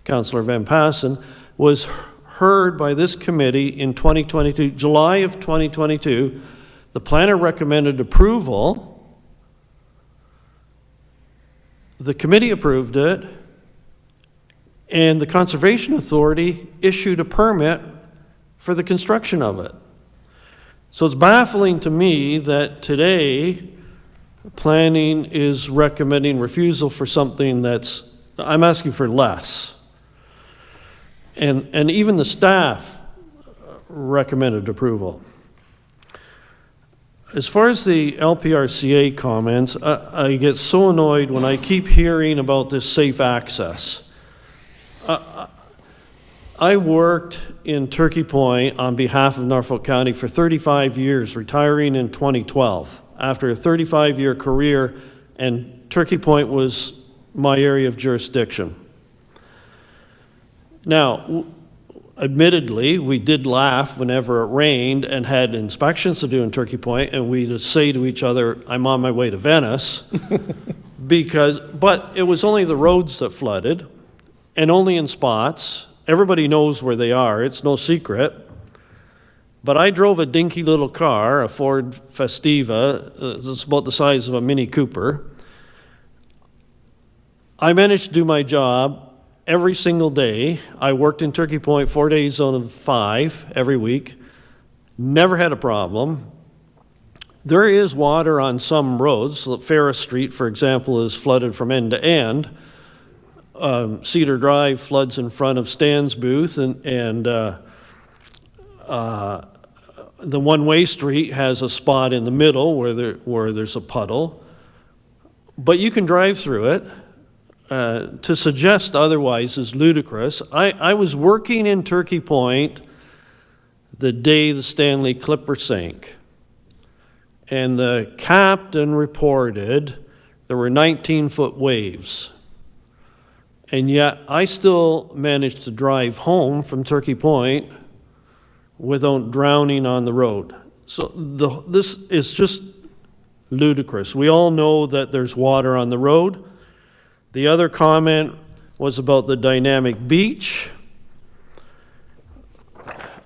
Councillor Van Passen, was heard by this committee in 2022, July of 2022. The planner recommended approval. The committee approved it. And the Conservation Authority issued a permit for the construction of it. So it's baffling to me that today, planning is recommending refusal for something that's, I'm asking for less. And even the staff recommended approval. As far as the LPRCA comments, I get so annoyed when I keep hearing about this safe access. I worked in Turkey Point on behalf of Norfolk County for 35 years, retiring in 2012 after a 35-year career, and Turkey Point was my area of jurisdiction. Now, admittedly, we did laugh whenever it rained and had inspections to do in Turkey Point, and we'd say to each other, I'm on my way to Venice, but it was only the roads that flooded, and only in spots. Everybody knows where they are, it's no secret. But I drove a dinky little car, a Ford Festiva, it's about the size of a Mini Cooper. I managed to do my job every single day. I worked in Turkey Point 4 days out of 5 every week. Never had a problem. There is water on some roads. Ferris Street, for example, is flooded from end to end. Cedar Drive floods in front of Stan's booth, and the one-way street has a spot in the middle where there's a puddle. But you can drive through it. To suggest otherwise is ludicrous. I was working in Turkey Point the day the Stanley Clipper sank, and the captain reported there were 19-foot waves, and yet I still managed to drive home from Turkey Point without drowning on the road. So this is just ludicrous. We all know that there's water on the road. The other comment was about the dynamic beach.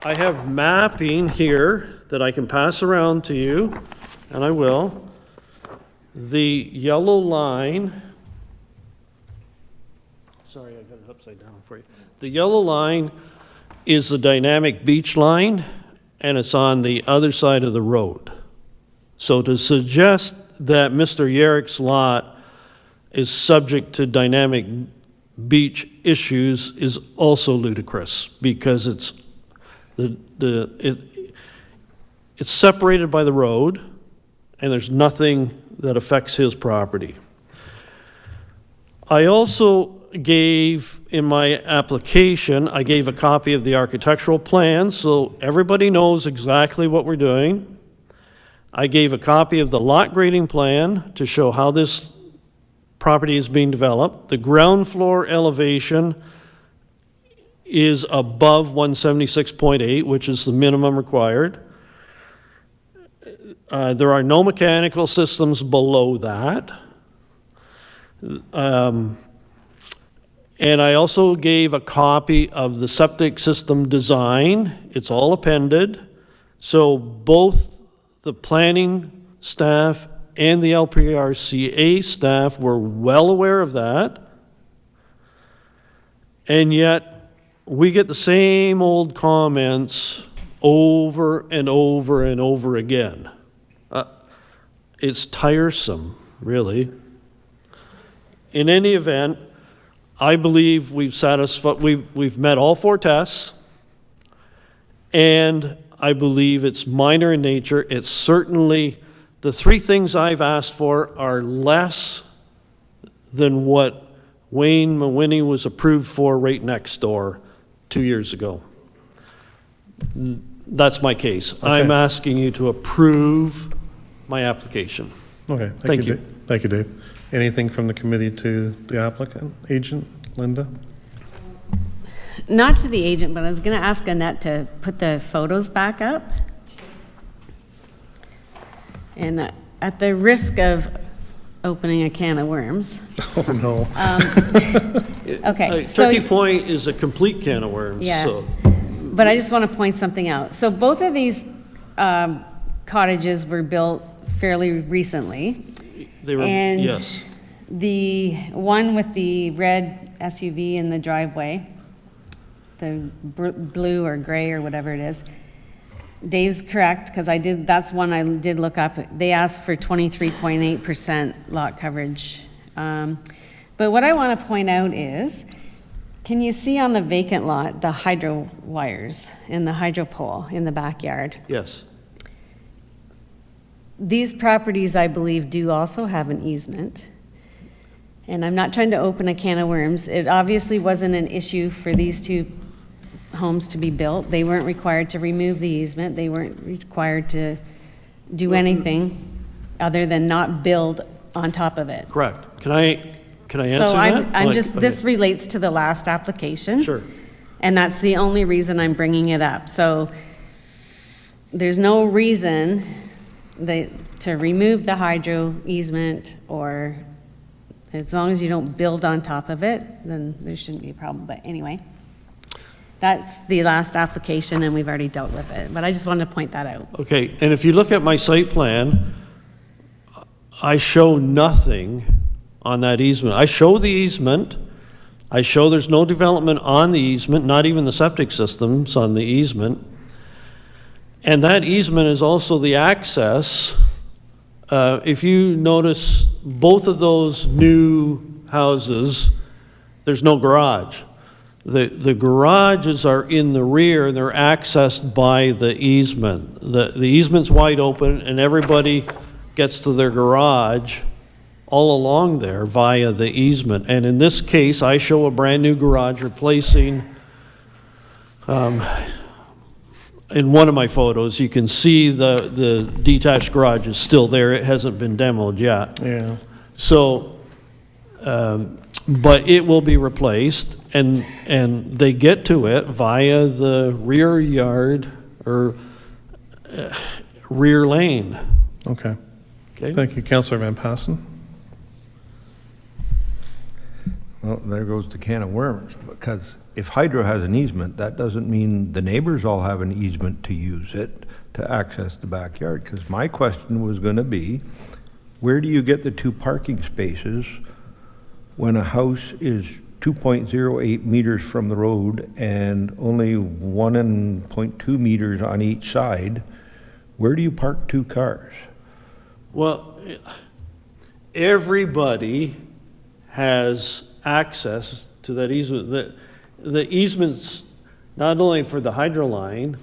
I have mapping here that I can pass around to you, and I will. The yellow line, sorry, I got it upside down for you. The yellow line is the dynamic beach line, and it's on the other side of the road. So to suggest that Mr. Yerrick's lot is subject to dynamic beach issues is also ludicrous, because it's separated by the road, and there's nothing that affects his property. I also gave, in my application, I gave a copy of the architectural plan, so everybody knows exactly what we're doing. I gave a copy of the lot grading plan to show how this property is being developed. The ground floor elevation is above 176.8, which is the minimum required. There are no mechanical systems below that. And I also gave a copy of the septic system design. It's all appended. So both the planning staff and the LPRCA staff were well aware of that, and yet we get the same old comments over and over and over again. It's tiresome, really. In any event, I believe we've met all 4 tests, and I believe it's minor in nature. It's certainly, the 3 things I've asked for are less than what Wayne Mawhinney was approved for right next door 2 years ago. That's my case. Okay. I'm asking you to approve my application. Okay, Thank you. Thank you, Dave. Anything from the committee to the applicant, agent, Linda? Not to the agent, but I was going to ask Annette to put the photos back up. And at the risk of opening a can of worms. Oh, no. Okay. So, Turkey Point is a complete can of worms. yeah, So. but I just want to point something out. So both of these cottages were built fairly recently. They were, And yes. the one with the red SUV in the driveway, the blue or gray or whatever it is. Dave's correct, because that's one I did look up. They asked for 23.8% lot coverage. But what I want to point out is, can you see on the vacant lot, the hydro wires and the hydro pole in the backyard? Yes. These properties, I believe, do also have an easement. And I'm not trying to open a can of worms. It obviously wasn't an issue for these two homes to be built. They weren't required to remove the easement. They weren't required to do anything other than not build on top of it. Correct. Can I answer So that? I'm just, Okay. this relates to the last application. Sure. And that's the only reason I'm bringing it up. So there's no reason to remove the hydro easement, or as long as you don't build on top of it, then there shouldn't be a problem. But anyway, that's the last application and we've already dealt with it. But I just wanted to point that out. Okay, and if you look at my site plan, I show nothing on that easement. I show the easement. I show there's no development on the easement, not even the septic systems on the easement. And that easement is also the access. If you notice, both of those new houses, there's no garage. The garages are in the rear, and they're accessed by the easement. The easement's wide open, and everybody gets to their garage all along there via the easement. And in this case, I show a brand-new garage replacing, in one of my photos, you can see the detached garage is still there. It hasn't been demoed yet. Yeah. So, but it will be replaced, and they get to it via the rear yard or rear lane. Okay. Okay? Thank you. Councillor Van Passen. Well, there goes the can of worms, because if Hydro has an easement, that doesn't mean the neighbors all have an easement to use it to access the backyard. Because my question was going to be, where do you get the 2 parking spaces when a house is 2.08 meters from the road and only 1.2 meters on each side? Where do you park 2 cars? Well, everybody has access to that easement. The easement's not only for the hydro line,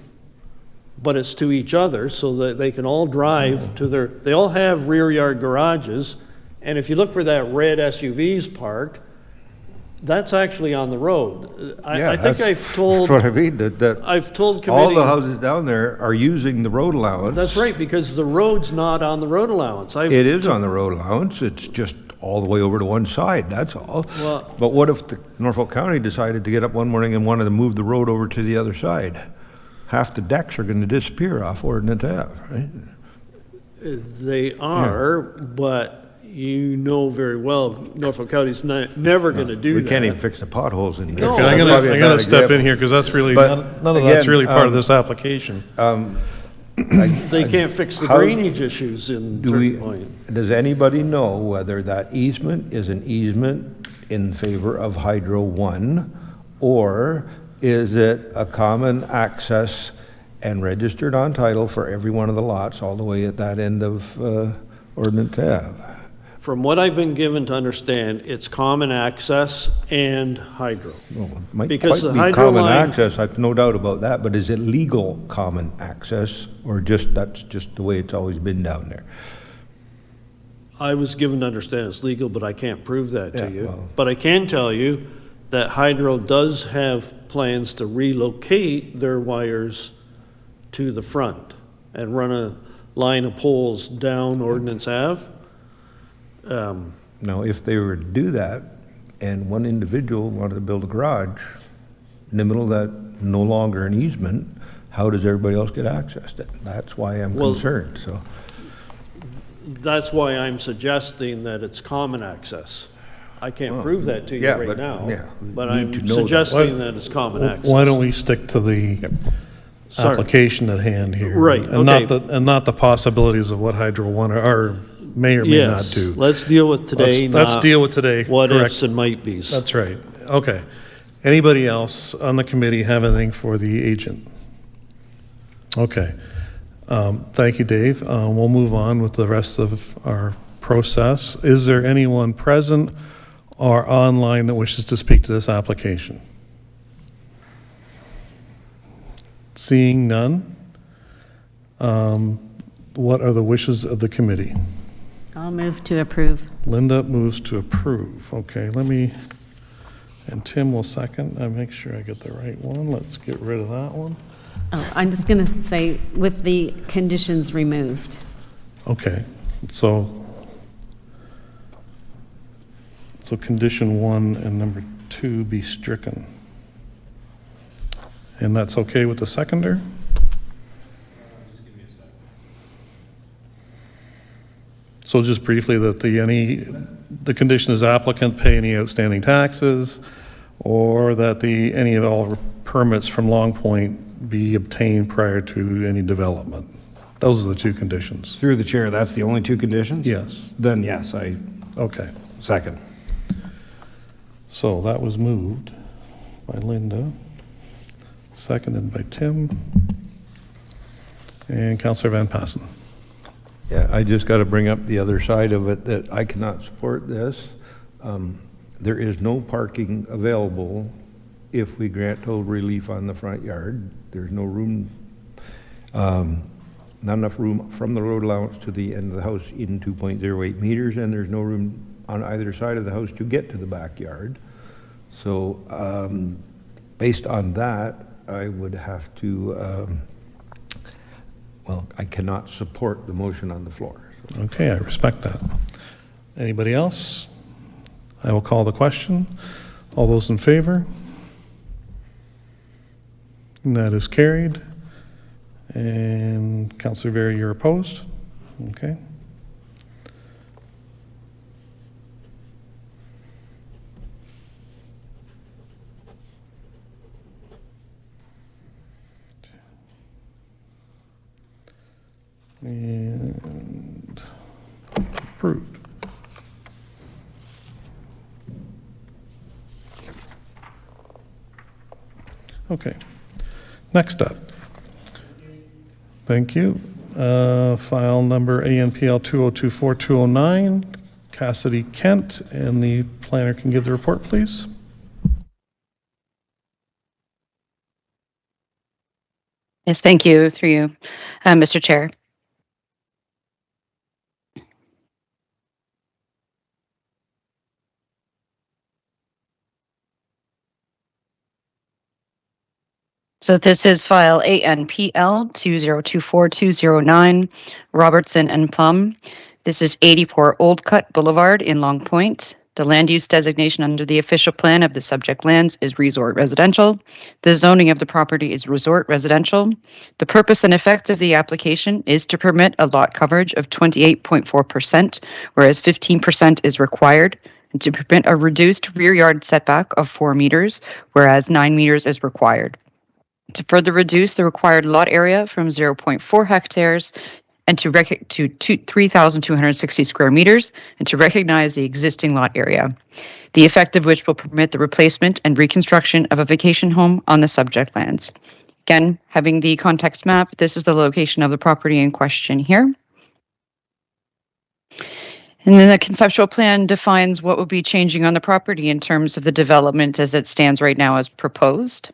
but it's to each other so that they can all drive to they all have rear yard garages. And if you look where that red SUV's parked, that's actually on the road. I think I've told. That's what I mean. I've told committee. All the houses down there are using the road allowance. That's right, because the road's not on the road allowance. It is on the road allowance. It's just all the way over to one side, that's all. Well, but what if the Norfolk County decided to get up one morning and wanted to move the road over to the other side? Half the decks are going to disappear off Ordnance Ave, right? They are, but you know very well Norfolk County's never going to do that. We can't even fix the potholes in there. No. Okay, I'm going to step in here because that's really, But none of that's again, really part of this application. They can't fix the How- drainage issues in Turkey Point. Does anybody know whether that easement is an easement in favor of Hydro 1, or is it a common access and registered on title for every one of the lots all the way at that end of Ordnance Ave? From what I've been given to understand, it's common access and hydro. Well, it might Because quite the be hydro common line- access, I've no doubt about that, but is it legal common access, or that's just the way it's always been down there? I was given to understand it's legal, but I can't prove that Yeah, to you. well- But I can tell you that Hydro does have plans to relocate their wires to the front and run a line of poles down Ordnance Ave. Now, if they were to do that, and one individual wanted to build a garage in the middle of that no longer an easement, how does everybody else get access to it? That's why I'm Well- concerned, so. That's why I'm suggesting that it's common access. I can't prove that to you yeah, right but- now, yeah, but we need I'm to know that. suggesting that it's common access. Why don't we stick to the Sorry. application at hand here? Right, And okay. not the possibilities of what Hydro 1 may or may not Yes, do. let's deal with today, Let's not deal with today. what Correct. ifs and might be's. That's right. Okay. Anybody else on the committee have anything for the agent? Okay. Thank you, Dave. We'll move on with the rest of our process. Is there anyone present or online that wishes to speak to this application? Seeing none, what are the wishes of the committee? I'll move to approve. Linda moves to approve. Okay, and Tim will second. I make sure I get the right one. Let's get rid of that one. Oh, I'm just going to say with the conditions removed. Okay, so condition 1 and number 2 be stricken. And that's okay with the seconder? So just briefly, that the condition is applicant pay any outstanding taxes, or that any of all permits from Long Point be obtained prior to any development. Those are the two conditions. Through the chair, that's the only two conditions? Yes. Then yes, I Okay. second. So that was moved by Linda, seconded by Tim, and Councillor Van Passen. Yeah, I just got to bring up the other side of it, that I cannot support this. There is no parking available if we grant total relief on the front yard. There's no room, not enough room from the road allowance to the end of the house in 2.08 meters, and there's no room on either side of the house to get to the backyard. So based on that, I would have to, I cannot support the motion on the floor. Okay, I respect that. Anybody else? I will call the question. All those in favor? And that is carried. And Councillor Berry, you're opposed? Okay. And approved. Okay, next up. Thank you. File number ANPL 2024-209, Cassidy Kent, and the planner can give the report, please. Yes, thank you, through you, Mr. Chair. So this is file ANPL 2024-209, Robertson and Plum. This is 84 Old Cut Boulevard in Long Point. The land use designation under the official plan of the subject lands is resort residential. The zoning of the property is resort residential. The purpose and effect of the application is to permit a lot coverage of 28.4%, whereas 15% is required, and to permit a reduced rear yard setback of 4 meters, whereas 9 meters is required. To further reduce the required lot area from 0.4 hectares and to 3,260 square meters, and to recognize the existing lot area, the effect of which will permit the replacement and reconstruction of a vacation home on the subject lands. Again, having the context map, this is the location of the property in question here. And then the conceptual plan defines what will be changing on the property in terms of the development as it stands right now as proposed.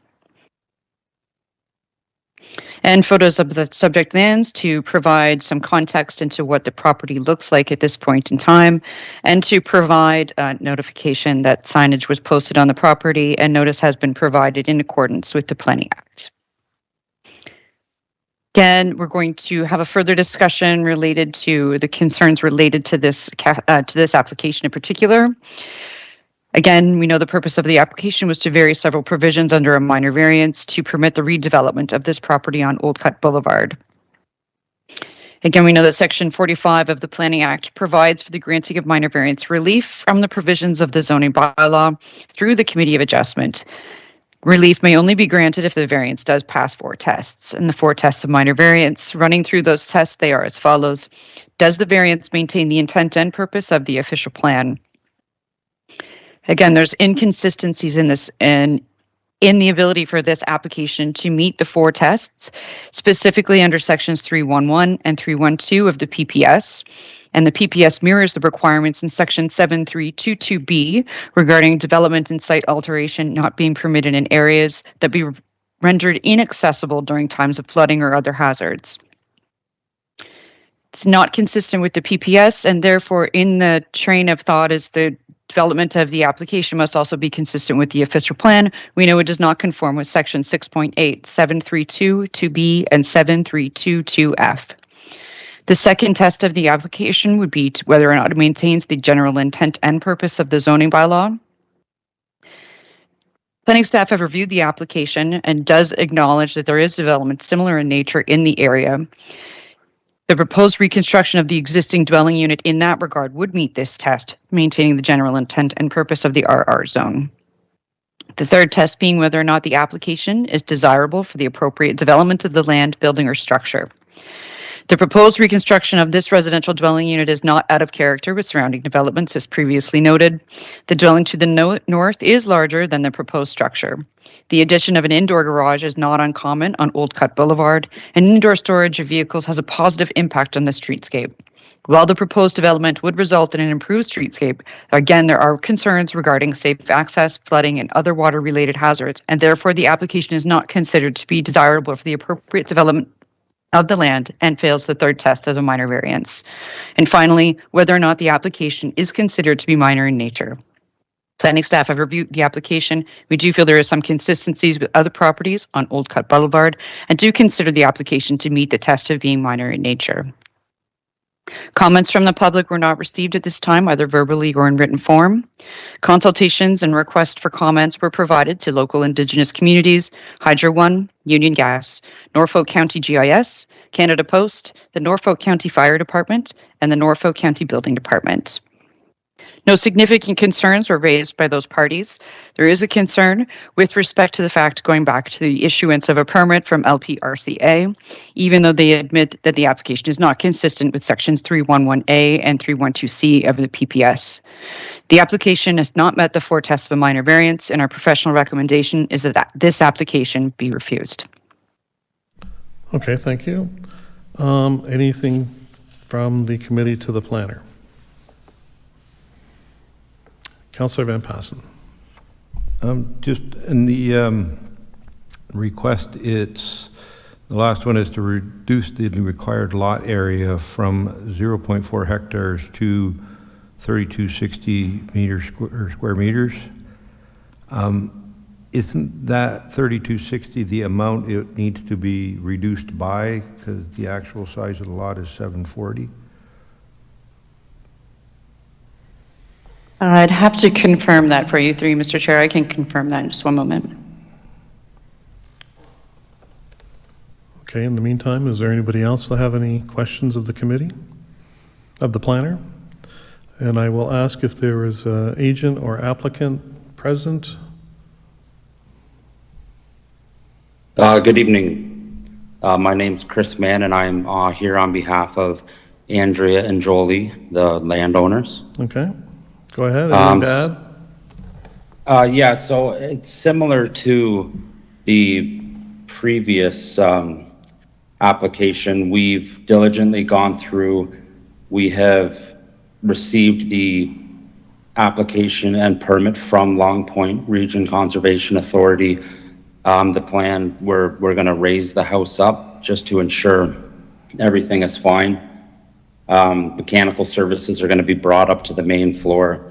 And photos of the subject lands to provide some context into what the property looks like at this point in time, and to provide notification that signage was posted on the property and notice has been provided in accordance with the Planning Act. Again, we're going to have a further discussion related to the concerns related to this application in particular. Again, we know the purpose of the application was to vary several provisions under a minor variance to permit the redevelopment of this property on Old Cut Boulevard. Again, we know that Section 45 of the Planning Act provides for the granting of minor variance relief from the provisions of the zoning bylaw through the Committee of Adjustment. Relief may only be granted if the variance does pass 4 tests. And the 4 tests of minor variance, running through those tests, they are as follows. Does the variance maintain the intent and purpose of the official plan? Again, there's inconsistencies in this and in the ability for this application to meet the 4 tests, specifically under sections 311 and 312 of the PPS. And the PPS mirrors the requirements in section 7322B regarding development and site alteration not being permitted in areas that be rendered inaccessible during times of flooding or other hazards. It's not consistent with the PPS, and therefore in the train of thought is the development of the application must also be consistent with the official plan. We know it does not conform with section 6.8, 7322B, and 7322F. The second test of the application would be to whether or not it maintains the general intent and purpose of the zoning bylaw. Planning staff have reviewed the application and does acknowledge that there is development similar in nature in the area. The proposed reconstruction of the existing dwelling unit in that regard would meet this test, maintaining the general intent and purpose of the RR zone. The third test being whether or not the application is desirable for the appropriate development of the land, building, or structure. The proposed reconstruction of this residential dwelling unit is not out of character with surrounding developments, as previously noted. The dwelling to the north is larger than the proposed structure. The addition of an indoor garage is not uncommon on Old Cut Boulevard, and indoor storage of vehicles has a positive impact on the streetscape. While the proposed development would result in an improved streetscape, again, there are concerns regarding safe access, flooding, and other water-related hazards, and therefore the application is not considered to be desirable for the appropriate development of the land and fails the third test of a minor variance. And finally, whether or not the application is considered to be minor in nature. Planning staff have reviewed the application. We do feel there is some consistencies with other properties on Old Cut Boulevard and do consider the application to meet the test of being minor in nature. Comments from the public were not received at this time, either verbally or in written form. Consultations and requests for comments were provided to local Indigenous communities, Hydro One, Union Gas, Norfolk County GIS, Canada Post, the Norfolk County Fire Department, and the Norfolk County Building Department. No significant concerns were raised by those parties. There is a concern with respect to the fact going back to the issuance of a permit from LPRCA, even though they admit that the application is not consistent with sections 311A and 312C of the PPS. The application has not met the 4 tests of a minor variance, and our professional recommendation is that this application be refused. Okay, thank you. Anything from the committee to the planner? Councillor Van Passen. Just in the request, the last one is to reduce the required lot area from 0.4 hectares to 3260 square meters. Isn't that 3260 the amount it needs to be reduced by, because the actual size of the lot is 740? I'd have to confirm that for you, through Mr. Chair. I can confirm that in just one moment. Okay, in the meantime, is there anybody else that have any questions of the committee, of the planner? And I will ask if there is an agent or applicant present. Good evening. My name's Chris Mann, and I'm here on behalf of Andrea and Jolie, the landowners. Okay, go ahead. Anything to add? Yeah, so it's similar to the previous application. We've diligently gone through. We have received the application and permit from Long Point Region Conservation Authority. The plan, we're going to raise the house up just to ensure everything is fine. Mechanical services are going to be brought up to the main floor.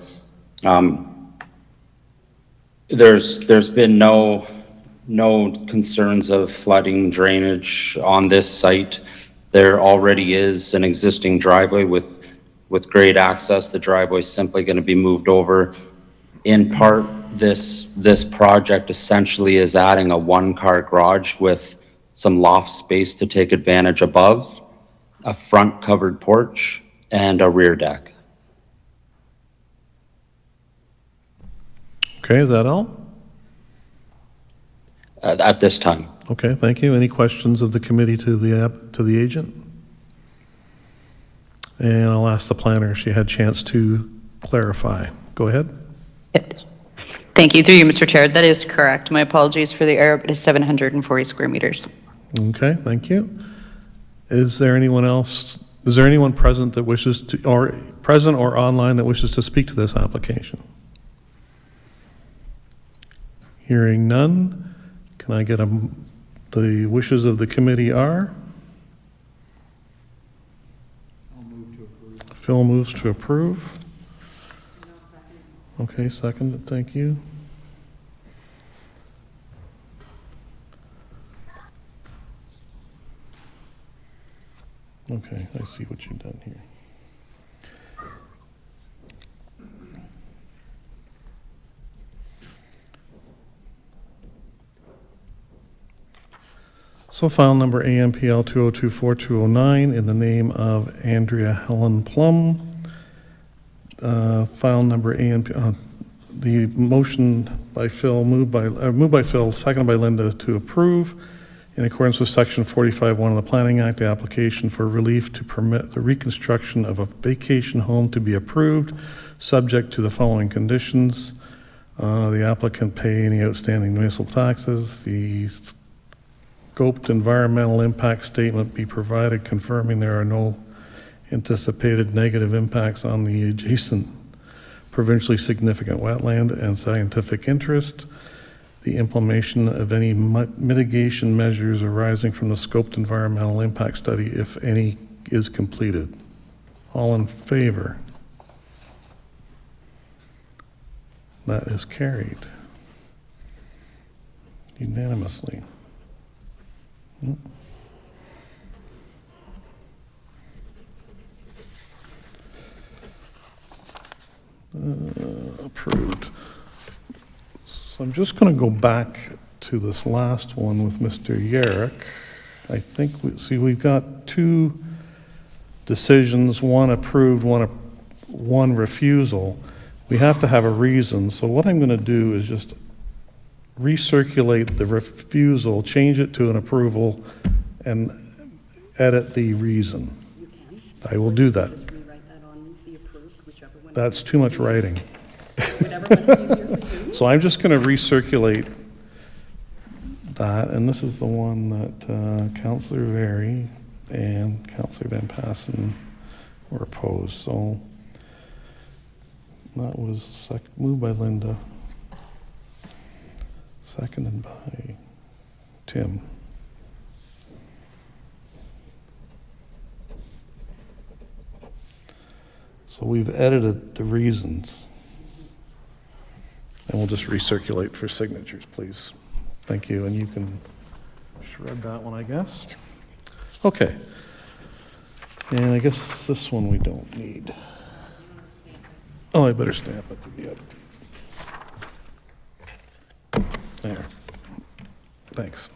There's been no concerns of flooding, drainage on this site. There already is an existing driveway with great access. The driveway is simply going to be moved over. In part, this project essentially is adding a 1-car garage with some loft space to take advantage above, a front covered porch, and a rear deck. Okay, is that all? At this time. Okay, thank you. Any questions of the committee to the agent? And I'll ask the planner if she had a chance to clarify. Go ahead. Thank you. Through you, Mr. Chair. That is correct. My apologies for the error, but it's 740 square meters. Okay, thank you. Is there anyone else, is there anyone present that wishes to, or present or online that wishes to speak to this application? Hearing none, can I get the wishes of the committee are? I'll move to approve. Phil moves to approve. Okay, second, thank you. Okay, I see what you've done here. So file number AMPL 2024-209 in the name of Andrea Helen Plum. File number the motion by Phil, moved by Phil, seconded by Linda to approve. In accordance with Section 45(1) of the Planning Act, the application for relief to permit the reconstruction of a vacation home to be approved, subject to the following conditions. The applicant pay any outstanding municipal taxes. The scoped environmental impact statement be provided confirming there are no anticipated negative impacts on the adjacent provincially significant wetland and scientific interest. The implementation of any mitigation measures arising from the scoped environmental impact study, if any, is completed. All in favor? That is carried unanimously. Approved. So I'm just going to go back to this last one with Mr. Yarrick. I think, we've got two decisions, one approved, one refusal. We have to have a reason. So what I'm going to do is just recirculate the refusal, change it to an approval, and edit the reason. You can. I will do that. Just rewrite that on the approved, whichever one. That's too much writing. Whatever one is easier for you. So I'm just going to recirculate that, and this is the one that Councillor Very and Councillor Van Passen were opposed. So that was moved by Linda, seconded by Tim. So we've edited the reasons. And we'll just recirculate for signatures, please. Thank you, and you can shred that one, I guess. Okay. And I guess this one we don't need. Oh, I better stamp it. Yep. There. Thanks.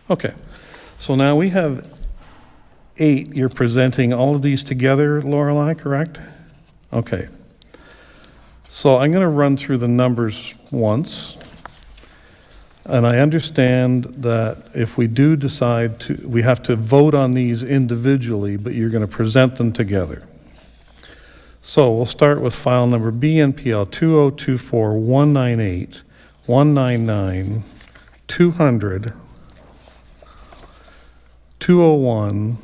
Okay. So now we have 8. You're presenting all of these together, Lorelei, correct? Okay. So I'm going to run through the numbers once, and I understand that if we do decide to, we have to vote on these individually, but you're going to present them together. So we'll start with file number BNPL 2024-198, 199, 200, 201,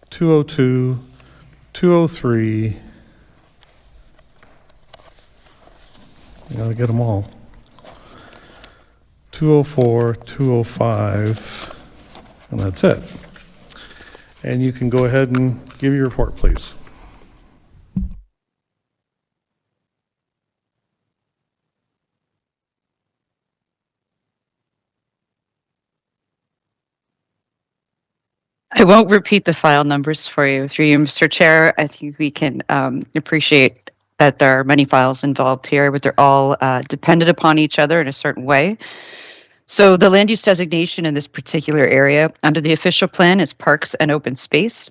202, 203, I gotta get them all. 204, 205, and that's it. And you can go ahead and give your report, please. I won't repeat the file numbers for you. Through you, Mr. Chair, I think we can appreciate that there are many files involved here, but they're all dependent upon each other in a certain way. So the land use designation in this particular area under the official plan is parks and open space.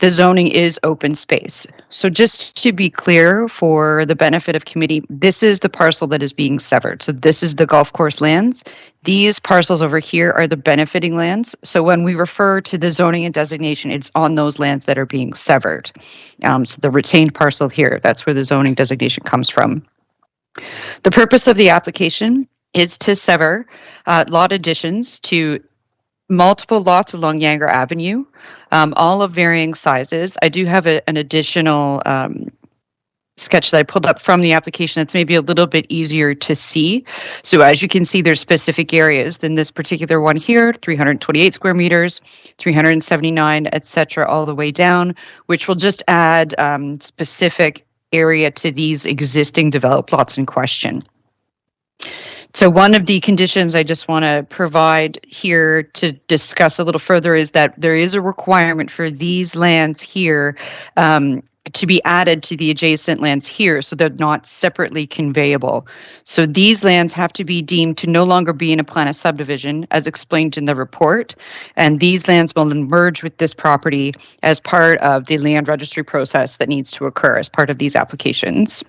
The zoning is open space. So just to be clear, for the benefit of committee, this is the parcel that is being severed. So this is the golf course lands. These parcels over here are the benefiting lands. So when we refer to the zoning and designation, it's on those lands that are being severed. So the retained parcel here, that's where the zoning designation comes from. The purpose of the application is to sever lot additions to multiple lots along Yanger Avenue, all of varying sizes. I do have an additional sketch that I pulled up from the application that's maybe a little bit easier to see. So as you can see, there's specific areas. Then this particular one here, 328 square meters, 379, etc., all the way down, which will just add specific area to these existing developed lots in question. So one of the conditions I just want to provide here to discuss a little further is that there is a requirement for these lands here to be added to the adjacent lands here, so they're not separately conveyable. So these lands have to be deemed to no longer be in a plan of subdivision, as explained in the report, and these lands will merge with this property as part of the land registry process that needs to occur as part of these applications.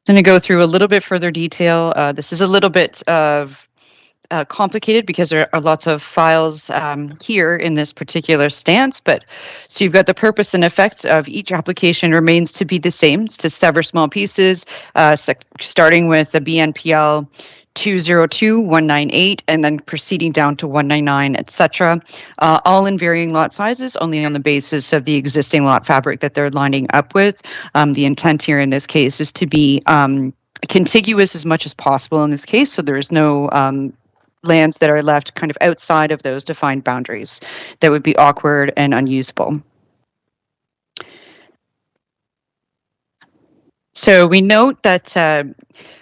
I'm going to go through a little bit further detail. This is a little bit of complicated because there are lots of files here in this particular stance, but so you've got the purpose and effect of each application remains to be the same. It's to sever small pieces, starting with the BNPL 202, 198, and then proceeding down to 199, etc., all in varying lot sizes, only on the basis of the existing lot fabric that they're lining up with. The intent here in this case is to be contiguous as much as possible in this case, so there is no lands that are left kind of outside of those defined boundaries that would be awkward and unusable. So we note that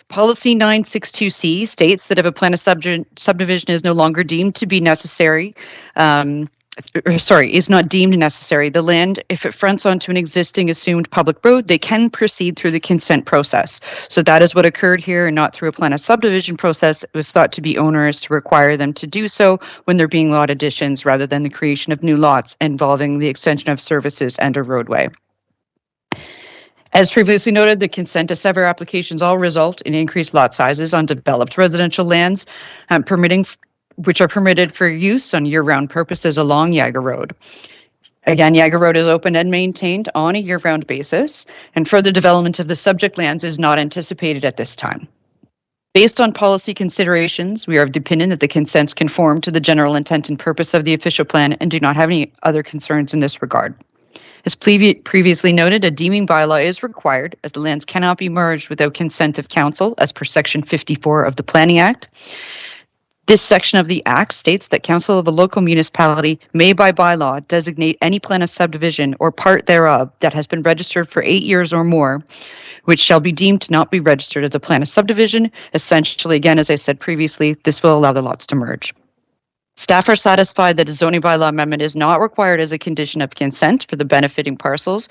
Policy 962C states that if a plan of subdivision is no longer deemed to be necessary, is not deemed necessary, the land, if it fronts onto an existing assumed public road, they can proceed through the consent process. So that is what occurred here, and not through a plan of subdivision process. It was thought to be onerous to require them to do so when there being lot additions rather than the creation of new lots involving the extension of services and a roadway. As previously noted, the consent to sever applications all result in increased lot sizes on developed residential lands, which are permitted for use on year-round purposes along Yager Road. Again, Yager Road is open and maintained on a year-round basis, and further development of the subject lands is not anticipated at this time. Based on policy considerations, we are of the opinion that the consents conform to the general intent and purpose of the official plan and do not have any other concerns in this regard. As previously noted, a deeming bylaw is required, as the lands cannot be merged without consent of council, as per Section 54 of the Planning Act. This section of the Act states that council of a local municipality may by bylaw designate any plan of subdivision or part thereof that has been registered for 8 years or more, which shall be deemed to not be registered as a plan of subdivision. Essentially, again, as I said previously, this will allow the lots to merge. Staff are satisfied that a zoning bylaw amendment is not required as a condition of consent for the benefiting parcels,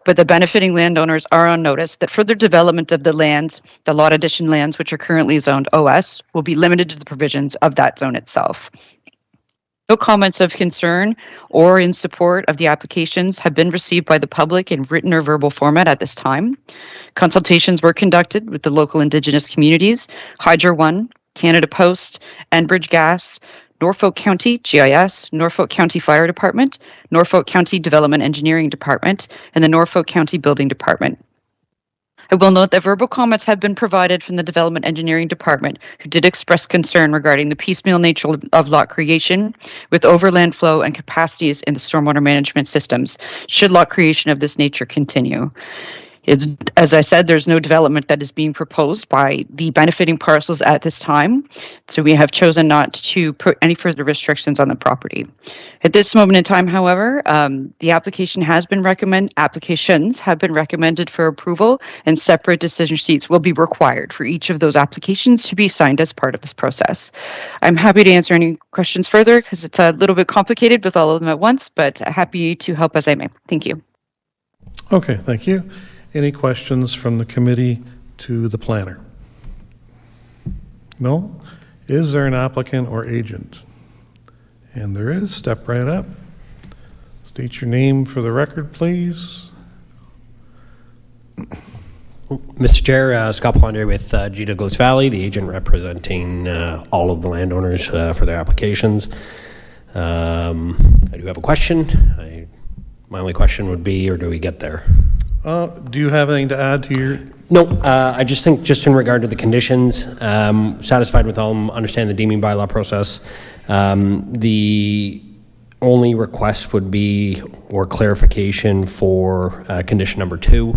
but the benefiting landowners are on notice that further development of the lands, the lot addition lands which are currently zoned OS, will be limited to the provisions of that zone itself. No comments of concern or in support of the applications have been received by the public in written or verbal format at this time. Consultations were conducted with the local Indigenous communities, Hydro One, Canada Post, Enbridge Gas, Norfolk County GIS, Norfolk County Fire Department, Norfolk County Development Engineering Department, and the Norfolk County Building Department. I will note that verbal comments have been provided from the Development Engineering Department, who did express concern regarding the piecemeal nature of lot creation with overland flow and capacities in the stormwater management systems, should lot creation of this nature continue. As I said, there's no development that is being proposed by the benefiting parcels at this time, so we have chosen not to put any further restrictions on the property. At this moment in time, however, the applications have been recommended for approval, and separate decision sheets will be required for each of those applications to be signed as part of this process. I'm happy to answer any questions further because it's a little bit complicated with all of them at once, but happy to help as I may. Thank you. Okay, thank you. Any questions from the committee to the planner? No? Is there an applicant or agent? And there is. Step right up. State your name for the record, please. Mr. Chair, Scott Pondre with G. Douglas Valley, the agent representing all of the landowners for their applications. I do have a question. My only question would be, or do we get there? Do you have anything to add to your... No, I just think just in regard to the conditions, satisfied with all, understand the deeming bylaw process. The only request would be, or clarification for condition number 2. Is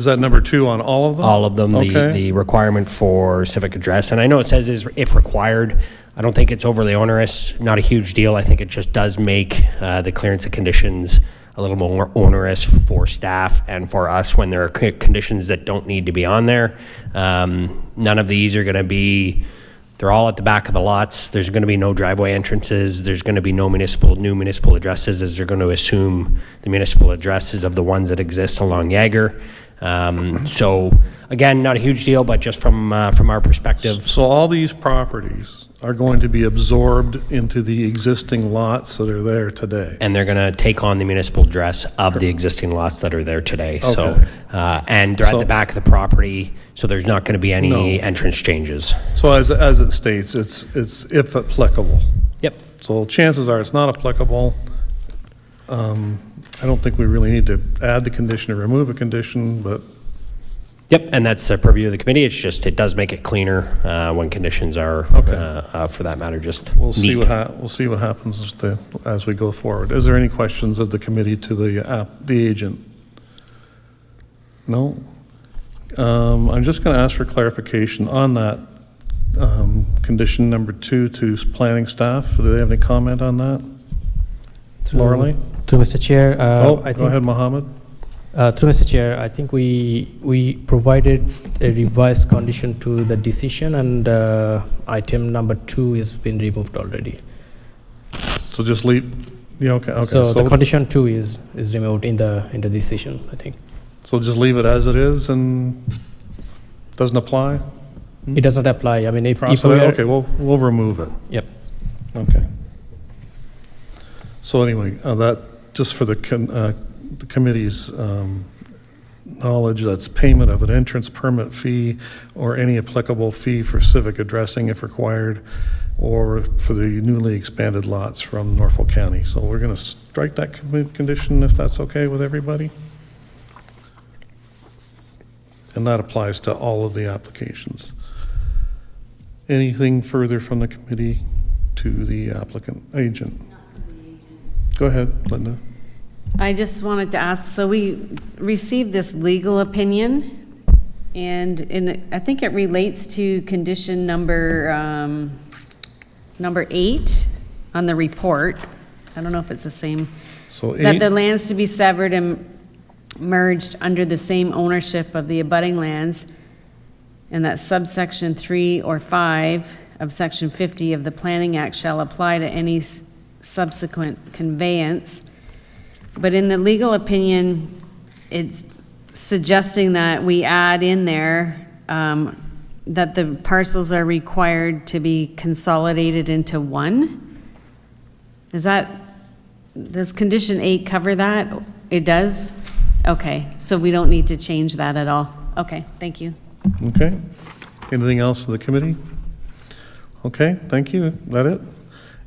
that number 2 on all of them? All of them, Okay. the requirement for civic address. And I know it says is if required. I don't think it's overly onerous, not a huge deal. I think it just does make the clearance of conditions a little more onerous for staff and for us when there are conditions that don't need to be on there. None of these are going to be, they're all at the back of the lots. There's going to be no driveway entrances. There's going to be no new municipal addresses, as they're going to assume the municipal addresses of the ones that exist along Yager. So again, not a huge deal, but just from our perspective. So all these properties are going to be absorbed into the existing lots that are there today? And they're going to take on the municipal address of the existing lots that are there today. Okay. So, and they're at the back of the property, so there's not going to be any entrance changes. So as it states, it's if applicable. Yep. So chances are it's not applicable. I don't think we really need to add the condition or remove a condition, but Yep, and that's the purview of the committee. It's just, it does make it cleaner when conditions are, for that matter, just we'll see neat. we'll see what happens as we go forward. Is there any questions of the committee to the agent? No? I'm just going to ask for clarification on that condition number 2 to planning staff. Do they have any comment on that? Lorelei? To Mr. Chair, I go ahead, Mohammed. Through Mr. Chair, I think we provided a revised condition to the decision, and item number 2 has been removed already. So just leave. Yeah, okay. So the condition 2 is removed in the decision, I think. So just leave it as it is and doesn't apply? It does not apply. I mean, if we okay, we'll remove it. Yep. Okay. So anyway, that just for the committee's knowledge, that's payment of an entrance permit fee or any applicable fee for civic addressing if required, or for the newly expanded lots from Norfolk County. So we're going to strike that condition if that's okay with everybody. And that applies to all of the applications. Anything further from the committee to the applicant agent? Go ahead, Linda. I just wanted to ask, so we received this legal opinion, and I think it relates to condition number 8 on the report. I don't know if it's the same. So That 8, the lands to be severed and merged under the same ownership of the abutting lands, and that subsection 3 or 5 of section 50 of the Planning Act shall apply to any subsequent conveyance. But in the legal opinion, it's suggesting that we add in there that the parcels are required to be consolidated into one. Does condition 8 cover that? It does? Okay, so we don't need to change that at all. Okay, thank you. okay. Anything else to the committee? Okay, thank you. That it?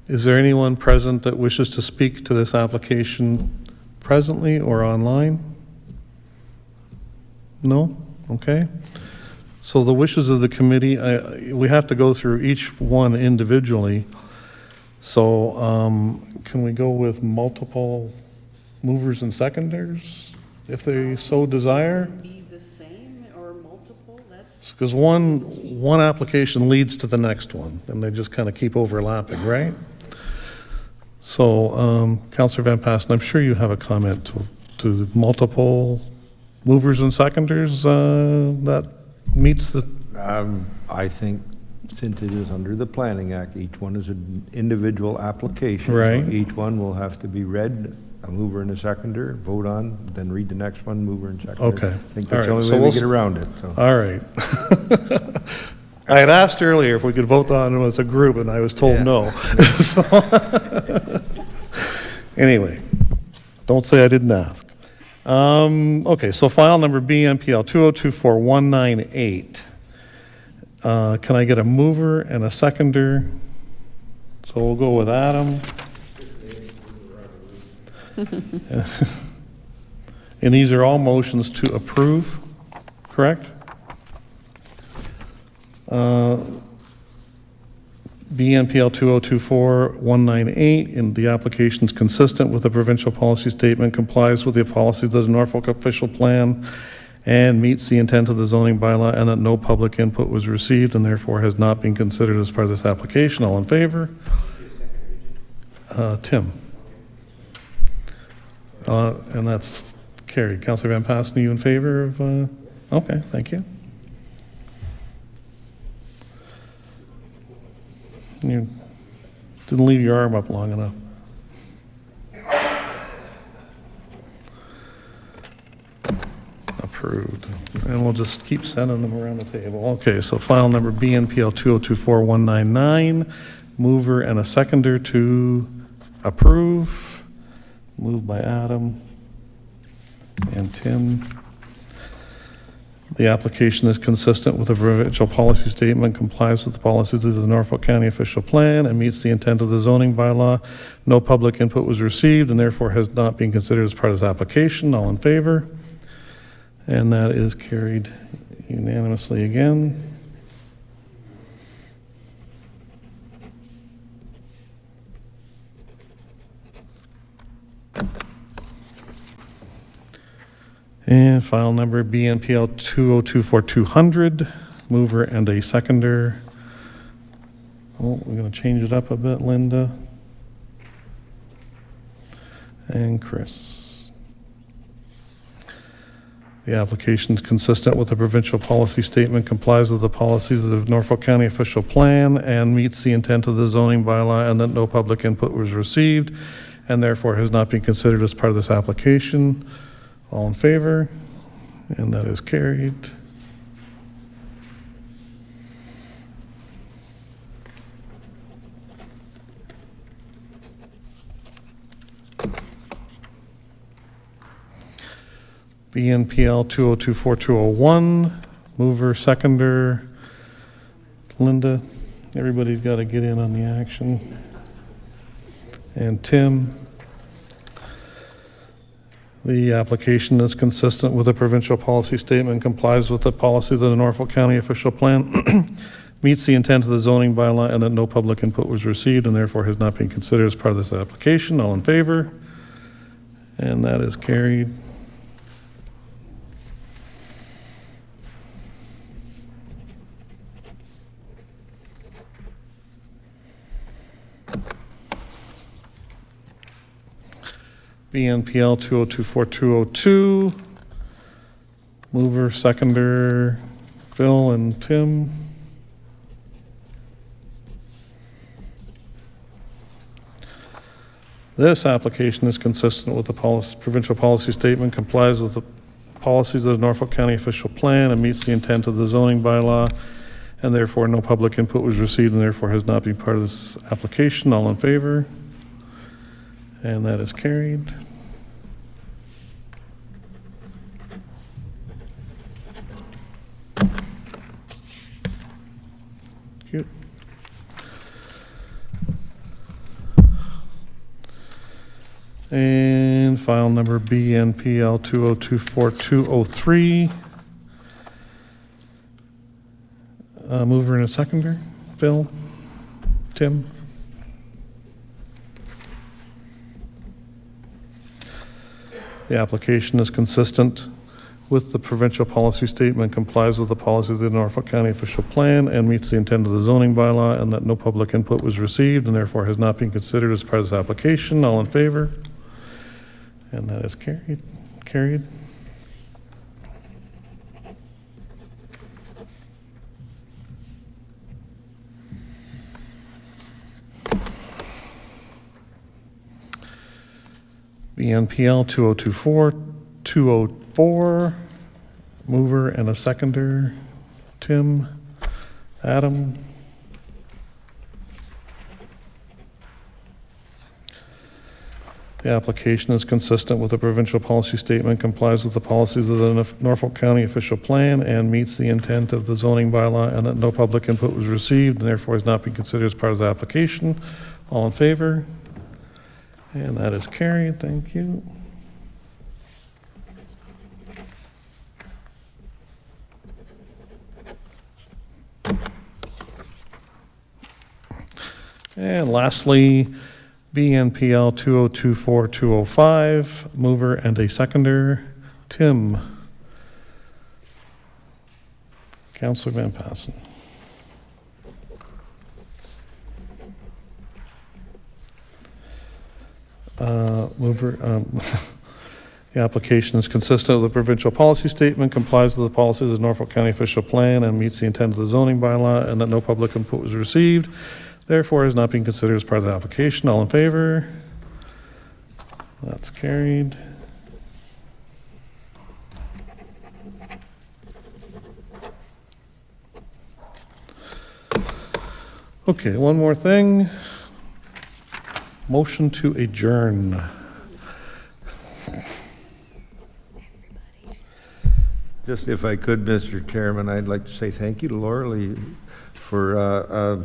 Is there anyone present that wishes to speak to this application presently or online? No? Okay. So the wishes of the committee, we have to go through each one individually. So can we go with multiple movers and seconders if they so desire? Be the same or multiple, that's... Because one application leads to the next one, and they just kind of keep overlapping, right? So, Councillor Van Pasten, I'm sure you have a comment to the multiple movers and seconders that meets the... I think since it is under the Planning Act, each one is an individual application. Right. So each one will have to be read A mover and a seconder, vote on, then read the next one, mover and seconder. Okay. I think All that's the right, only so way we we'll get s- around it, so. All right. I had asked earlier if we could vote on them as a group, and I was told Yeah. no. So, anyway, don't say I didn't ask. Okay, so file number BNPL 2024198. Can I get a mover and a seconder? So we'll go with Adam. And these are all motions to approve, correct? BNPL 2024198, and the application is consistent with the provincial policy statement, complies with the policies of the Norfolk official plan, and meets the intent of the zoning bylaw, and that no public input was received and therefore has not been considered as part of this application. All in favor? Tim. And that's carried. Councillor Van Passen, are you in favor of? Okay, thank you. You didn't leave your arm up long enough. Approved. And we'll just keep sending them around the table. Okay, so file number BNPL 2024199, mover and a seconder to approve. Moved by Adam and Tim. The application is consistent with the provincial policy statement, complies with the policies of the Norfolk County official plan, and meets the intent of the zoning bylaw. No public input was received and therefore has not been considered as part of this application. All in favor? And that is carried unanimously again. And file number BNPL 2024200, mover and a seconder. Oh, we're going to change it up a bit, Linda. And Chris. The application is consistent with the provincial policy statement, complies with the policies of the Norfolk County official plan, and meets the intent of the zoning bylaw, and that no public input was received, and therefore has not been considered as part of this application. All in favor? And that is carried. BNPL 2024201, mover, seconder. Linda, everybody's got to get in on the action. And Tim. The application is consistent with the provincial policy statement, complies with the policies of the Norfolk County official plan, meets the intent of the zoning bylaw, and that no public input was received and therefore has not been considered as part of this application. All in favor? And that is carried. BNPL 2024202, mover, seconder, Phil and Tim. This application is consistent with the provincial policy statement, complies with the policies of the Norfolk County official plan, and meets the intent of the zoning bylaw, and therefore no public input was received and therefore has not been part of this application. All in favor? And that is carried. Cute. And file number BNPL 2024203. Mover and a seconder. Phil? Tim? The application is consistent with the provincial policy statement, complies with the policies of the Norfolk County official plan, and meets the intent of the zoning bylaw, and that no public input was received and therefore has not been considered as part of this application. All in favor? And that is carried. Carried. BNPL 2024-204, mover and a seconder, Tim, Adam. The application is consistent with the provincial policy statement, complies with the policies of the Norfolk County official plan, and meets the intent of the zoning bylaw, and that no public input was received, and therefore has not been considered as part of the application. All in favor? And that is carried. Thank you. And lastly, BNPL 2024-205, mover and a seconder, Tim. Councillor Van Passen. The application is consistent with the provincial policy statement, complies with the policies of the Norfolk County official plan, and meets the intent of the zoning bylaw, and that no public input was received. Therefore, has not been considered as part of the application. All in favor? That's carried. Okay, one more thing. Motion to adjourn. Just if I could, Mr. Chairman, I'd like to say thank you to Laura Lee for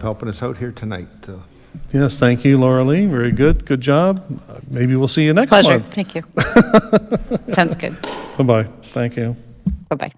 helping us out here tonight. Yes, thank you, Laura Lee. Very good. Good job. Maybe we'll see you next Pleasure. month. Thank you. Sounds good. Bye-bye. Thank you. Bye-bye.